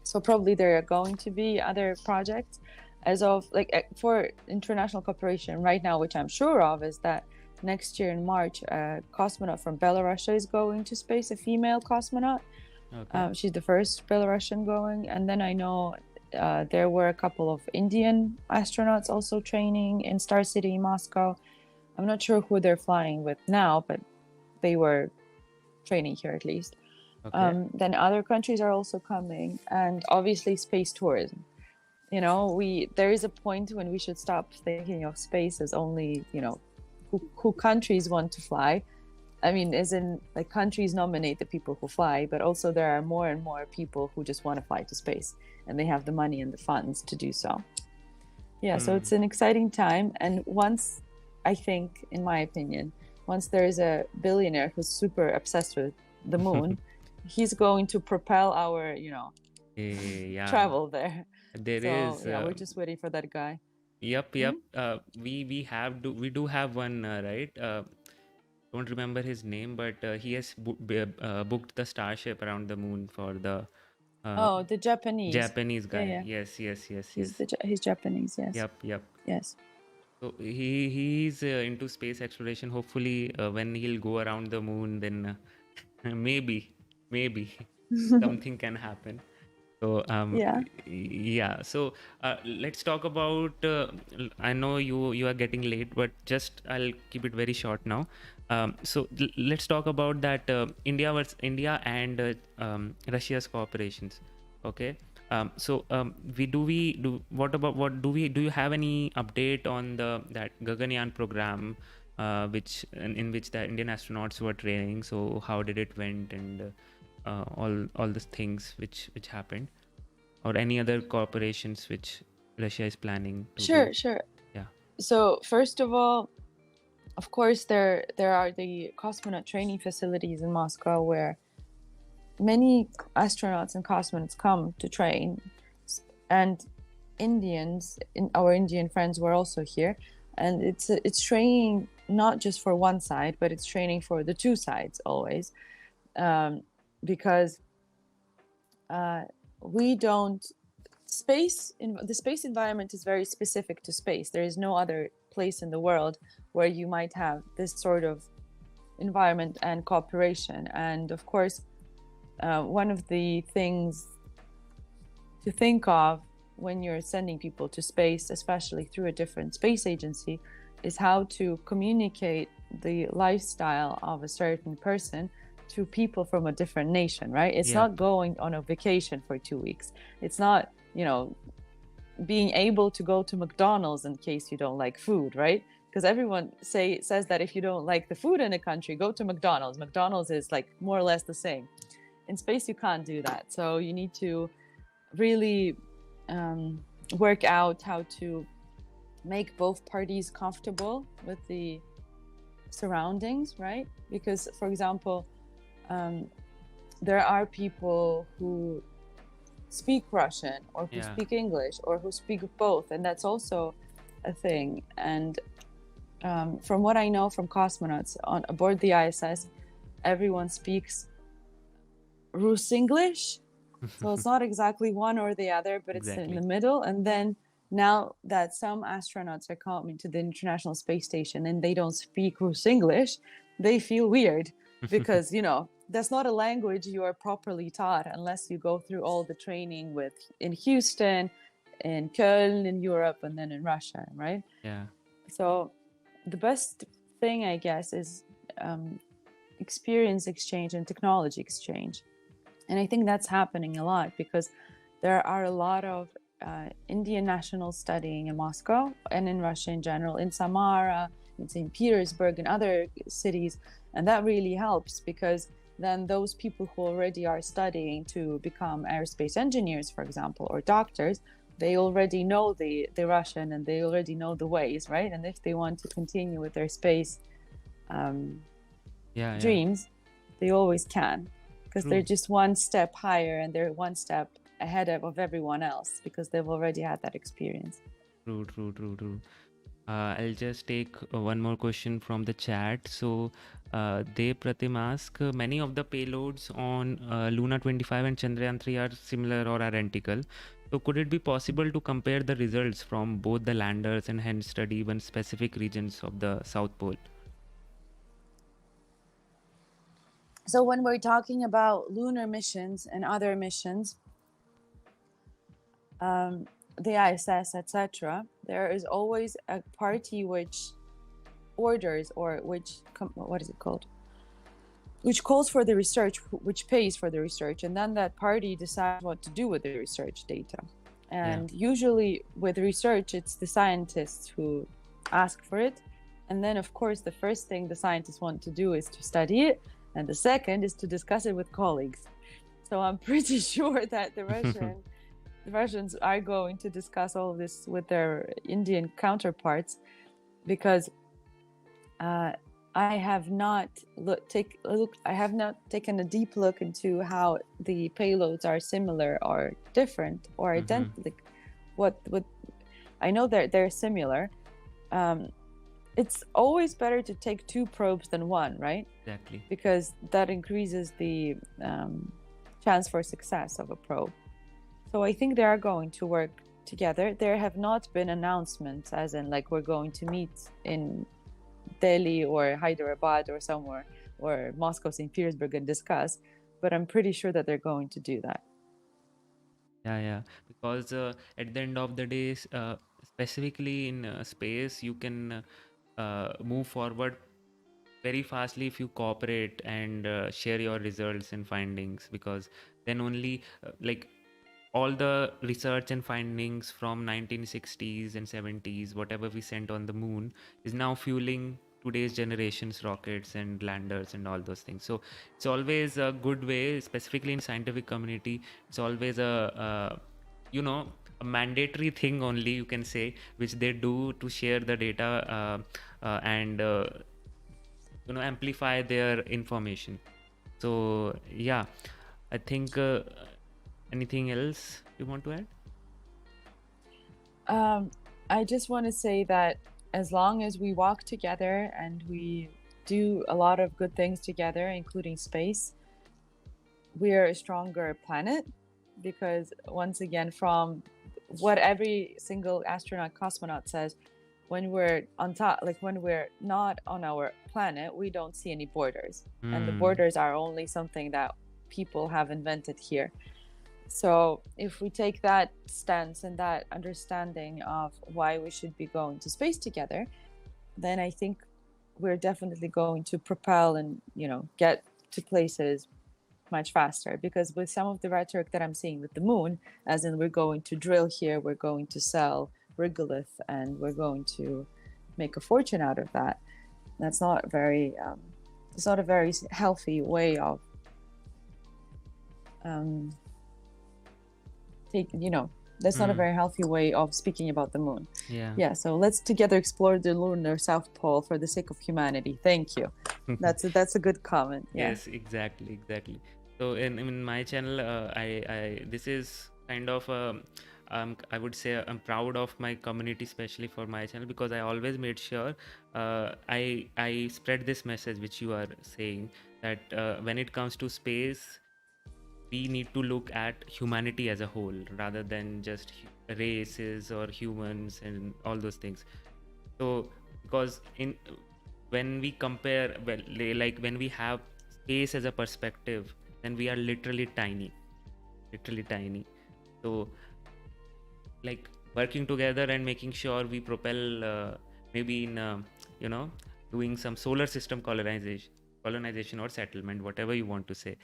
So probably there are going to be other projects as of for international cooperation right now, which I'm sure of, is that next year in March, a cosmonaut from Belarus is going to space, a female cosmonaut. Okay. She's the first Belarusian going. And then I know there were a couple of Indian astronauts also training in Star City, Moscow. I'm not sure who they're flying with now, but they were training here at least. Okay. Then other countries are also coming, and obviously space tourism. There is a point when we should stop thinking of space as only, who countries want to fly. I mean, as in countries nominate the people who fly, but also there are more and more people who just want to fly to space, and they have the money and the funds to do so. Yeah, so it's an exciting time. And once, I think, in my opinion, once there is a billionaire who's super obsessed with the moon, he's going to propel our, travel there. We're just waiting for that guy. Yep. We do have one, right? Don't remember his name, but he has booked the starship around the moon for the the Japanese guy. Yeah. Yes. He's Japanese. Yes. Yep. Yes. So he's into space exploration. Hopefully, when he'll go around the moon, then maybe something can happen. So So let's talk about. I know you are getting late, but just I'll keep it very short now. So let's talk about that India and Russia's cooperations. Okay. Do you have any update on that Gaganyaan program, in which the Indian astronauts were training? So how did it went, and all the things which happened, or any other cooperations which Russia is planning to do? Sure. Yeah. So first of all, of course, there are the cosmonaut training facilities in Moscow where many astronauts and cosmonauts come to train, and our Indian friends were also here, and it's training not just for one side, but it's training for the two sides always, because the space environment is very specific to space. There is no other place in the world where you might have this sort of environment and cooperation. And of course, one of the things to think of when you're sending people to space, especially through a different space agency, is how to communicate the lifestyle of a certain person to people from a different nation, right? It's not going on a vacation for 2 weeks. It's not, being able to go to McDonald's in case you don't like food, right? Because everyone says that if you don't like the food in a country, go to McDonald's. McDonald's is more or less the same. In space, you can't do that. So you need to really work out how to make both parties comfortable with the surroundings, right? Because, for example, there are people who speak Russian or who speak English or who speak both, and that's also a thing. And from what I know from cosmonauts on aboard the ISS, everyone speaks Rus English, so it's not exactly one or the other, but it's in the middle. And then now that some astronauts are coming to the International Space Station and they don't speak Rus English, they feel weird because, you know, that's not a language you are properly taught unless you go through all the training in Houston, in Köln, in Europe, and then in Russia, right? Yeah. So the best thing, I guess, is experience exchange and technology exchange. And I think that's happening a lot because there are a lot of Indian nationals studying in Moscow and in Russia in general, in Samara, in St. Petersburg, and other cities. And that really helps because then those people who already are studying to become aerospace engineers, for example, or doctors, they already know the Russian and they already know the ways, right? And if they want to continue with their space dreams, they always can. Because they're just one step higher and they're one step ahead of everyone else because they've already had that experience. True. I'll just take one more question from the chat. So they Pratim ask, many of the payloads on Luna 25 and Chandrayaan 3 are similar or identical. So could it be possible to compare the results from both the landers and hence study even specific regions of the South Pole? So when we're talking about lunar missions and other missions, the ISS, etc., there is always a party which orders or which calls for the research, which pays for the research, and then that party decides what to do with the research data. And usually with research, it's the scientists who ask for it. And then, of course, the first thing the scientists want to do is to study it. And the second is to discuss it with colleagues. So I'm pretty sure that the Russians are going to discuss all of this with their Indian counterparts, because I have not taken a deep look into how the payloads are similar or different or identical. What I know they're similar. It's always better to take two probes than one, right? Exactly. Because that increases the chance for success of a probe. So I think they are going to work together. There have not been announcements as in like we're going to meet in Delhi or Hyderabad or somewhere, or Moscow, St. Petersburg, and discuss, but I'm pretty sure that they're going to do that. Yeah. Because at the end of the day, specifically in space, you can move forward very fastly if you cooperate and share your results and findings, because then only like all the research and findings from 1960s and 70s, whatever we sent on the moon, is now fueling today's generation's rockets and landers and all those things. So it's always a good way, specifically in scientific community, it's always a mandatory thing only, you can say, which they do to share the data and amplify their information. So yeah, I think anything else you want to add? I just want to say that as long as we walk together and we do a lot of good things together, including space, we are a stronger planet. Because once again, from what every single astronaut, cosmonaut says, when we're on top, like when we're not on our planet, we don't see any borders. And the borders are only something that people have invented here. So if we take that stance and that understanding of why we should be going to space together, then I think we're definitely going to propel and, get to places much faster. Because with some of the rhetoric that I'm seeing with the moon, as in we're going to drill here, we're going to sell regolith, and we're going to make a fortune out of that. That's not very, it's not a very healthy way of That's not a very healthy way of speaking about the moon. Yeah. So let's together explore the lunar South Pole for the sake of humanity. Thank you. That's a good comment. Yeah. Yes, exactly. So in my channel, I this is kind of I would say I'm proud of my community, especially for my channel, because I always made sure I spread this message which you are saying, that when it comes to space, we need to look at humanity as a whole rather than just races or humans and all those things. So because when we compare, well, like when we have space as a perspective, then we are literally tiny. So like working together and making sure we propel, maybe in doing some solar system colonization or settlement, whatever you want to say,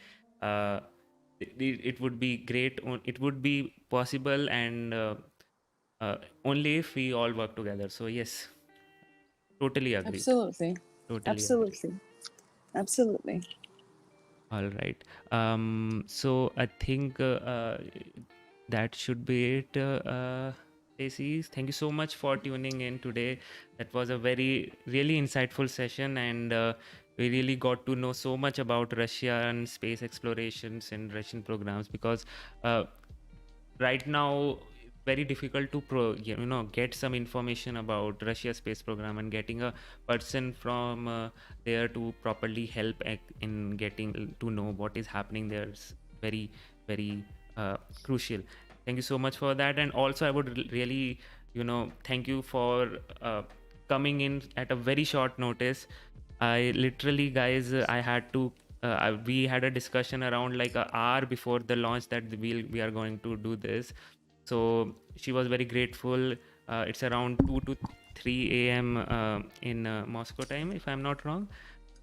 it would be great. It would be possible, and only if we all work together. So yes, totally agree. Absolutely. All right. So I think that should be it. Stacey, thank you so much for tuning in today. That was a really insightful session, and we really got to know so much about Russian space explorations and Russian programs, because right now it's very difficult to get some information about Russia space program, and getting a person from there to properly help in getting to know what is happening there is very crucial. Thank you so much for that. And also I would really thank you for coming in at a very short notice. I literally, guys, I had to we had a discussion around like an hour before the launch that we are going to do this. So she was very grateful. It's around 2 to 3 a.m. In Moscow time, if I'm not wrong,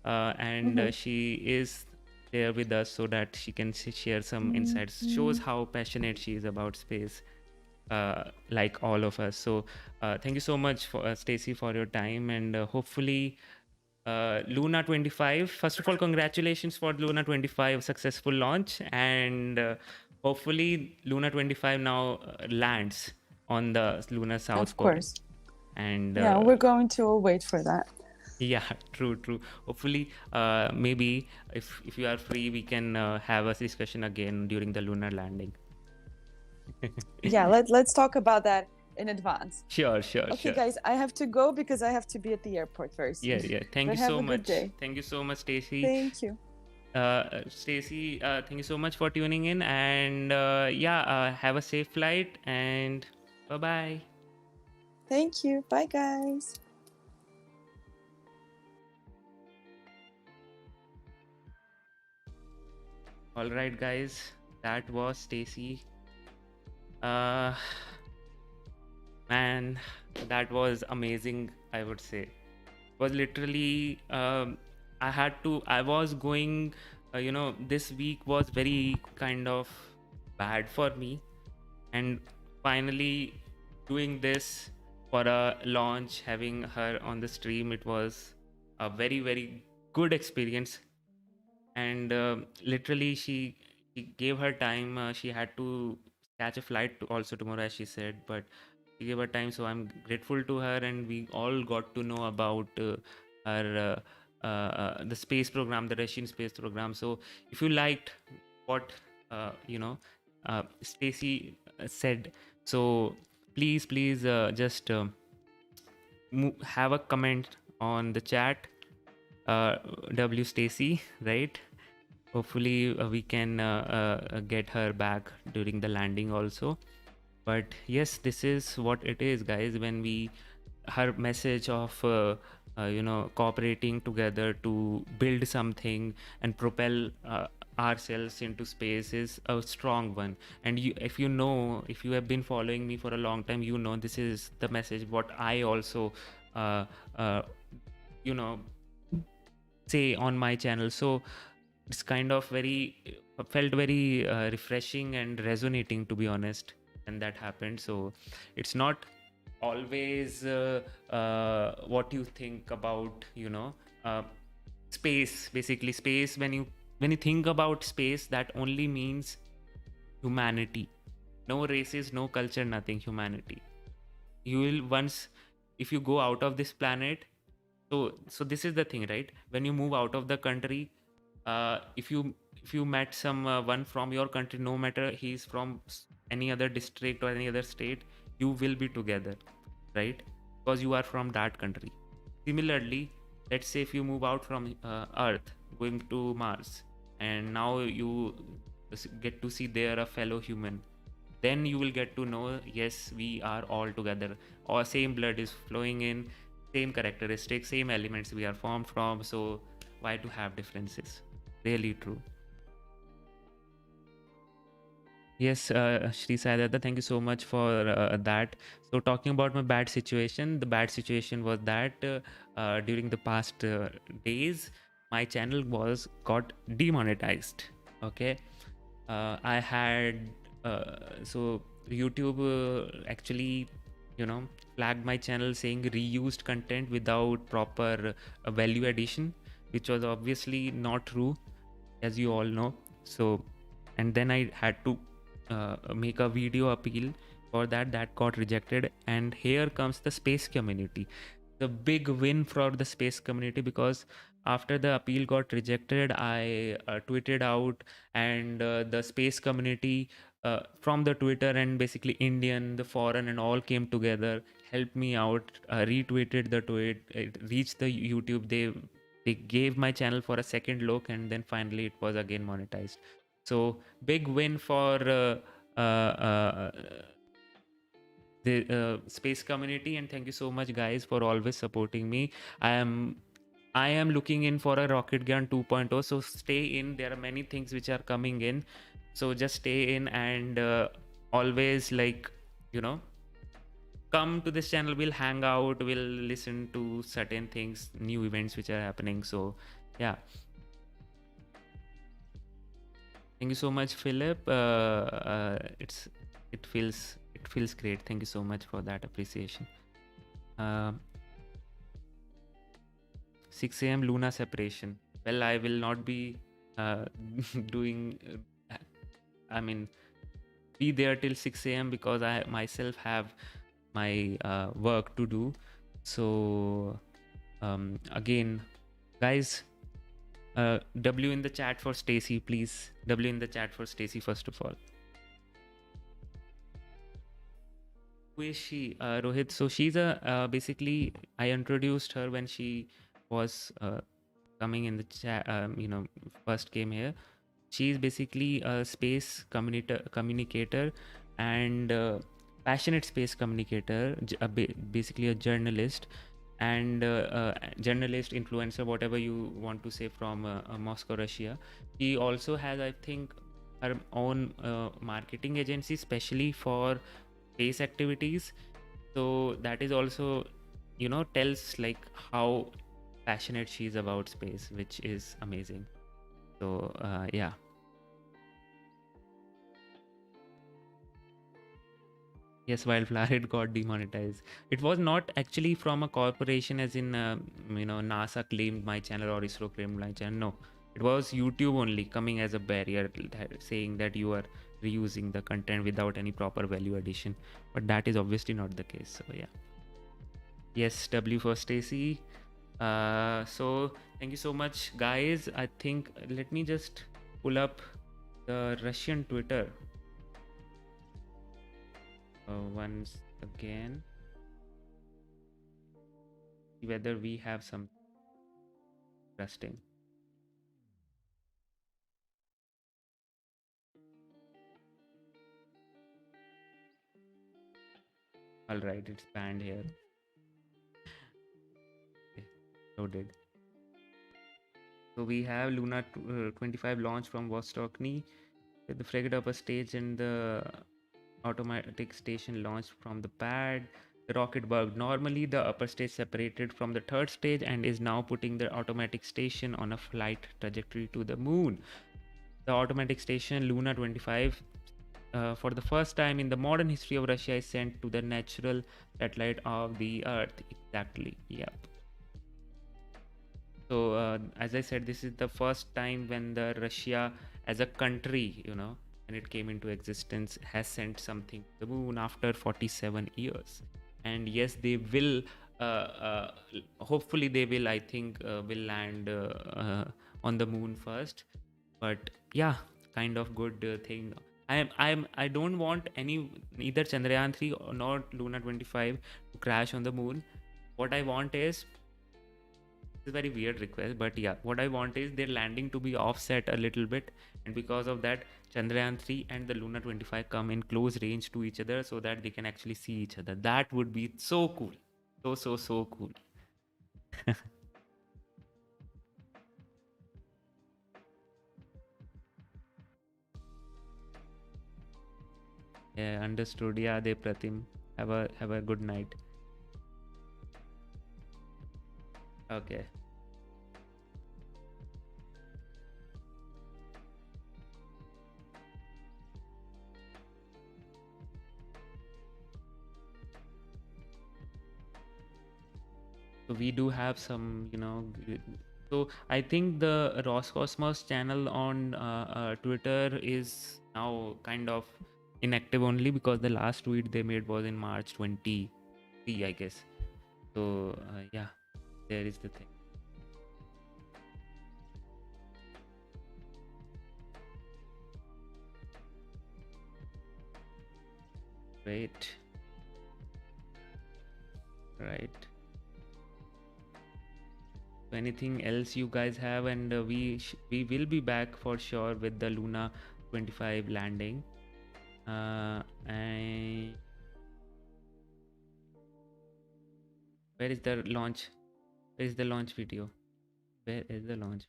and she is there with us so that she can share some insights. Shows how passionate she is about space, like all of us. So thank you so much for Stacey for your time, and hopefully Luna 25. First of all, congratulations for Luna 25 successful launch, and hopefully Luna 25 now lands on the Lunar South Pole. Of course. And we're going to wait for that. Yeah, true. Hopefully, maybe if you are free, we can have a discussion again during the lunar landing. Yeah, let's talk about that in advance. Sure. Okay, guys, I have to go because I have to be at the airport first. Yeah. Thank you so much. Thank you so much, Stacey. Thank you. Stacey, thank you so much for tuning in, and have a safe flight, and bye-bye. Thank you. Bye, guys. All right, guys, that was Stacey. Man, that was amazing, I would say. It was literally I was going this week was very kind of bad for me, and finally doing this for a launch, having her on the stream, it was a very good experience. And literally she gave her time. She had to catch a flight also tomorrow, as she said, but she gave her time, so I'm grateful to her. And we all got to know about her the space program, the Russian space program. So if you liked what Stacey said, so please just have a comment on the chat, W Stacey, right? Hopefully we can get her back during the landing also. But yes, this is what it is, guys. When her message of cooperating together to build something and propel ourselves into space is a strong one. And if you have been following me for a long time, this is the message what I also say on my channel. So it's kind of felt very refreshing and resonating, to be honest, and that happened. So it's not always what you think about space. Basically space, when you think about space, that only means humanity. No races, no culture, nothing. Humanity. You will once, if you go out of this planet. So this is the thing, right? When you move out of the country, if you met some one from your country, no matter he's from any other district or any other state, you will be together, right? Because you are from that country. Similarly, let's say if you move out from Earth, going to Mars, and now you get to see there a fellow human, then you will get to know, yes, we are all together. Our same blood is flowing in, same characteristics, same elements we are formed from. So why to have differences? Really true. Yes, Shri Sayadatta, thank you so much for that. So talking about my bad situation, the bad situation was that during the past days, my channel got demonetized. Okay, I had so YouTube actually, flagged my channel saying reused content without proper value addition, which was obviously not true, as you all know. So, and then I had to make a video appeal for that got rejected. And here comes the space community, the big win for the space community, because after the appeal got rejected, I tweeted out, and the space community from the Twitter, and basically Indian, the foreign, and all came together, helped me out, retweeted the tweet, it reached the YouTube. They gave my channel for a second look, and then finally it was again monetized. So big win for the space community, and thank you so much, guys, for always supporting me. I am looking in for a Rocketgyaan 2.0, so stay in. There are many things which are coming in, so just stay in, and always, like, come to this channel. We'll hang out, we'll listen to certain things, new events which are happening. So yeah, thank you so much, Philip. It feels great. Thank you so much for that appreciation. 6 a.m. Luna separation. Well, I will not be doing. I mean, be there till 6 a.m. because I myself have my work to do. So again, guys, W in the chat for Stacy, please. W in the chat for Stacy, first of all. Who is she, Rohit? So she's basically, I introduced her when she was coming in the chat, first came here. She's basically a space communicator and passionate space communicator, basically a journalist, and journalist, influencer, whatever you want to say, from Moscow, Russia. She also has, I think, her own marketing agency, especially for space activities. So that is also, tells like how passionate she is about space, which is amazing. So yeah. Yes, Wildflower, it got demonetized. It was not actually from a corporation, as in, NASA claimed my channel or ISRO claimed my channel. No, it was YouTube only coming as a barrier, saying that you are reusing the content without any proper value addition. But that is obviously not the case. So yeah. Yes, W for Stacy. So thank you so much, guys. I think, let me just pull up the Russian Twitter once again, whether we have some interesting. All right, it's banned here. Okay, loaded. So we have Luna 25 launch from Vostokny with the frigate upper stage and the automatic station launched from the pad. The rocket bugged. Normally the upper stage separated from the third stage and is now putting the automatic station on a flight trajectory to the moon. The automatic station Luna 25 for the first time in the modern history of Russia is sent to the natural satellite of the Earth. Exactly. Yep. So as I said, this is the first time when the Russia as a country, when it came into existence, has sent something to the moon after 47 years. And yes, they will, hopefully they will, I think, will land on the moon first. But yeah, kind of good thing. I don't want neither Chandrayaan 3 nor Luna 25 to crash on the moon. What I want is, it's a very weird request, but yeah, what I want is their landing to be offset a little bit, and because of that, Chandrayaan 3 and the Luna 25 come in close range to each other so that they can actually see each other. That would be so cool. So cool. Yeah, understood. Yeah, they Pratim. Have a good night. Okay. So we do have some, so I think the Roscosmos channel on Twitter is now kind of inactive only because the last tweet they made was in March 23, I guess. So yeah, there is the thing. Right. So anything else you guys have, and we will be back for sure with the Luna 25 landing. And where is the launch? Where is the launch video? Where is the launch?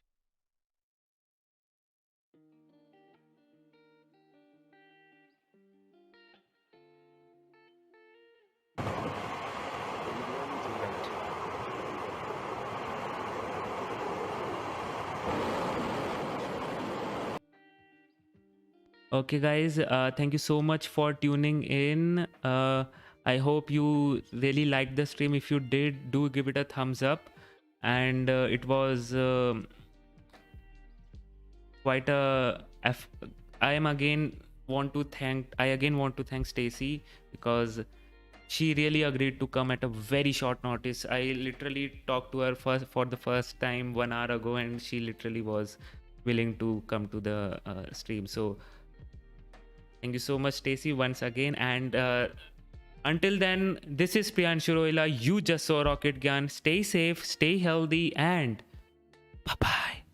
Okay guys, thank you so much for tuning in. I hope you really liked the stream. If you did, do give it a thumbs up. And it was quite a I again want to thank Stacy, because she really agreed to come at a very short notice. I literally talked to her for the first time 1 hour ago, and she literally was willing to come to the stream. So thank you so much, Stacy, once again. And until then, this is Priyanshu Roila. You just saw Rocket Gyan. Stay safe, stay healthy, and bye-bye.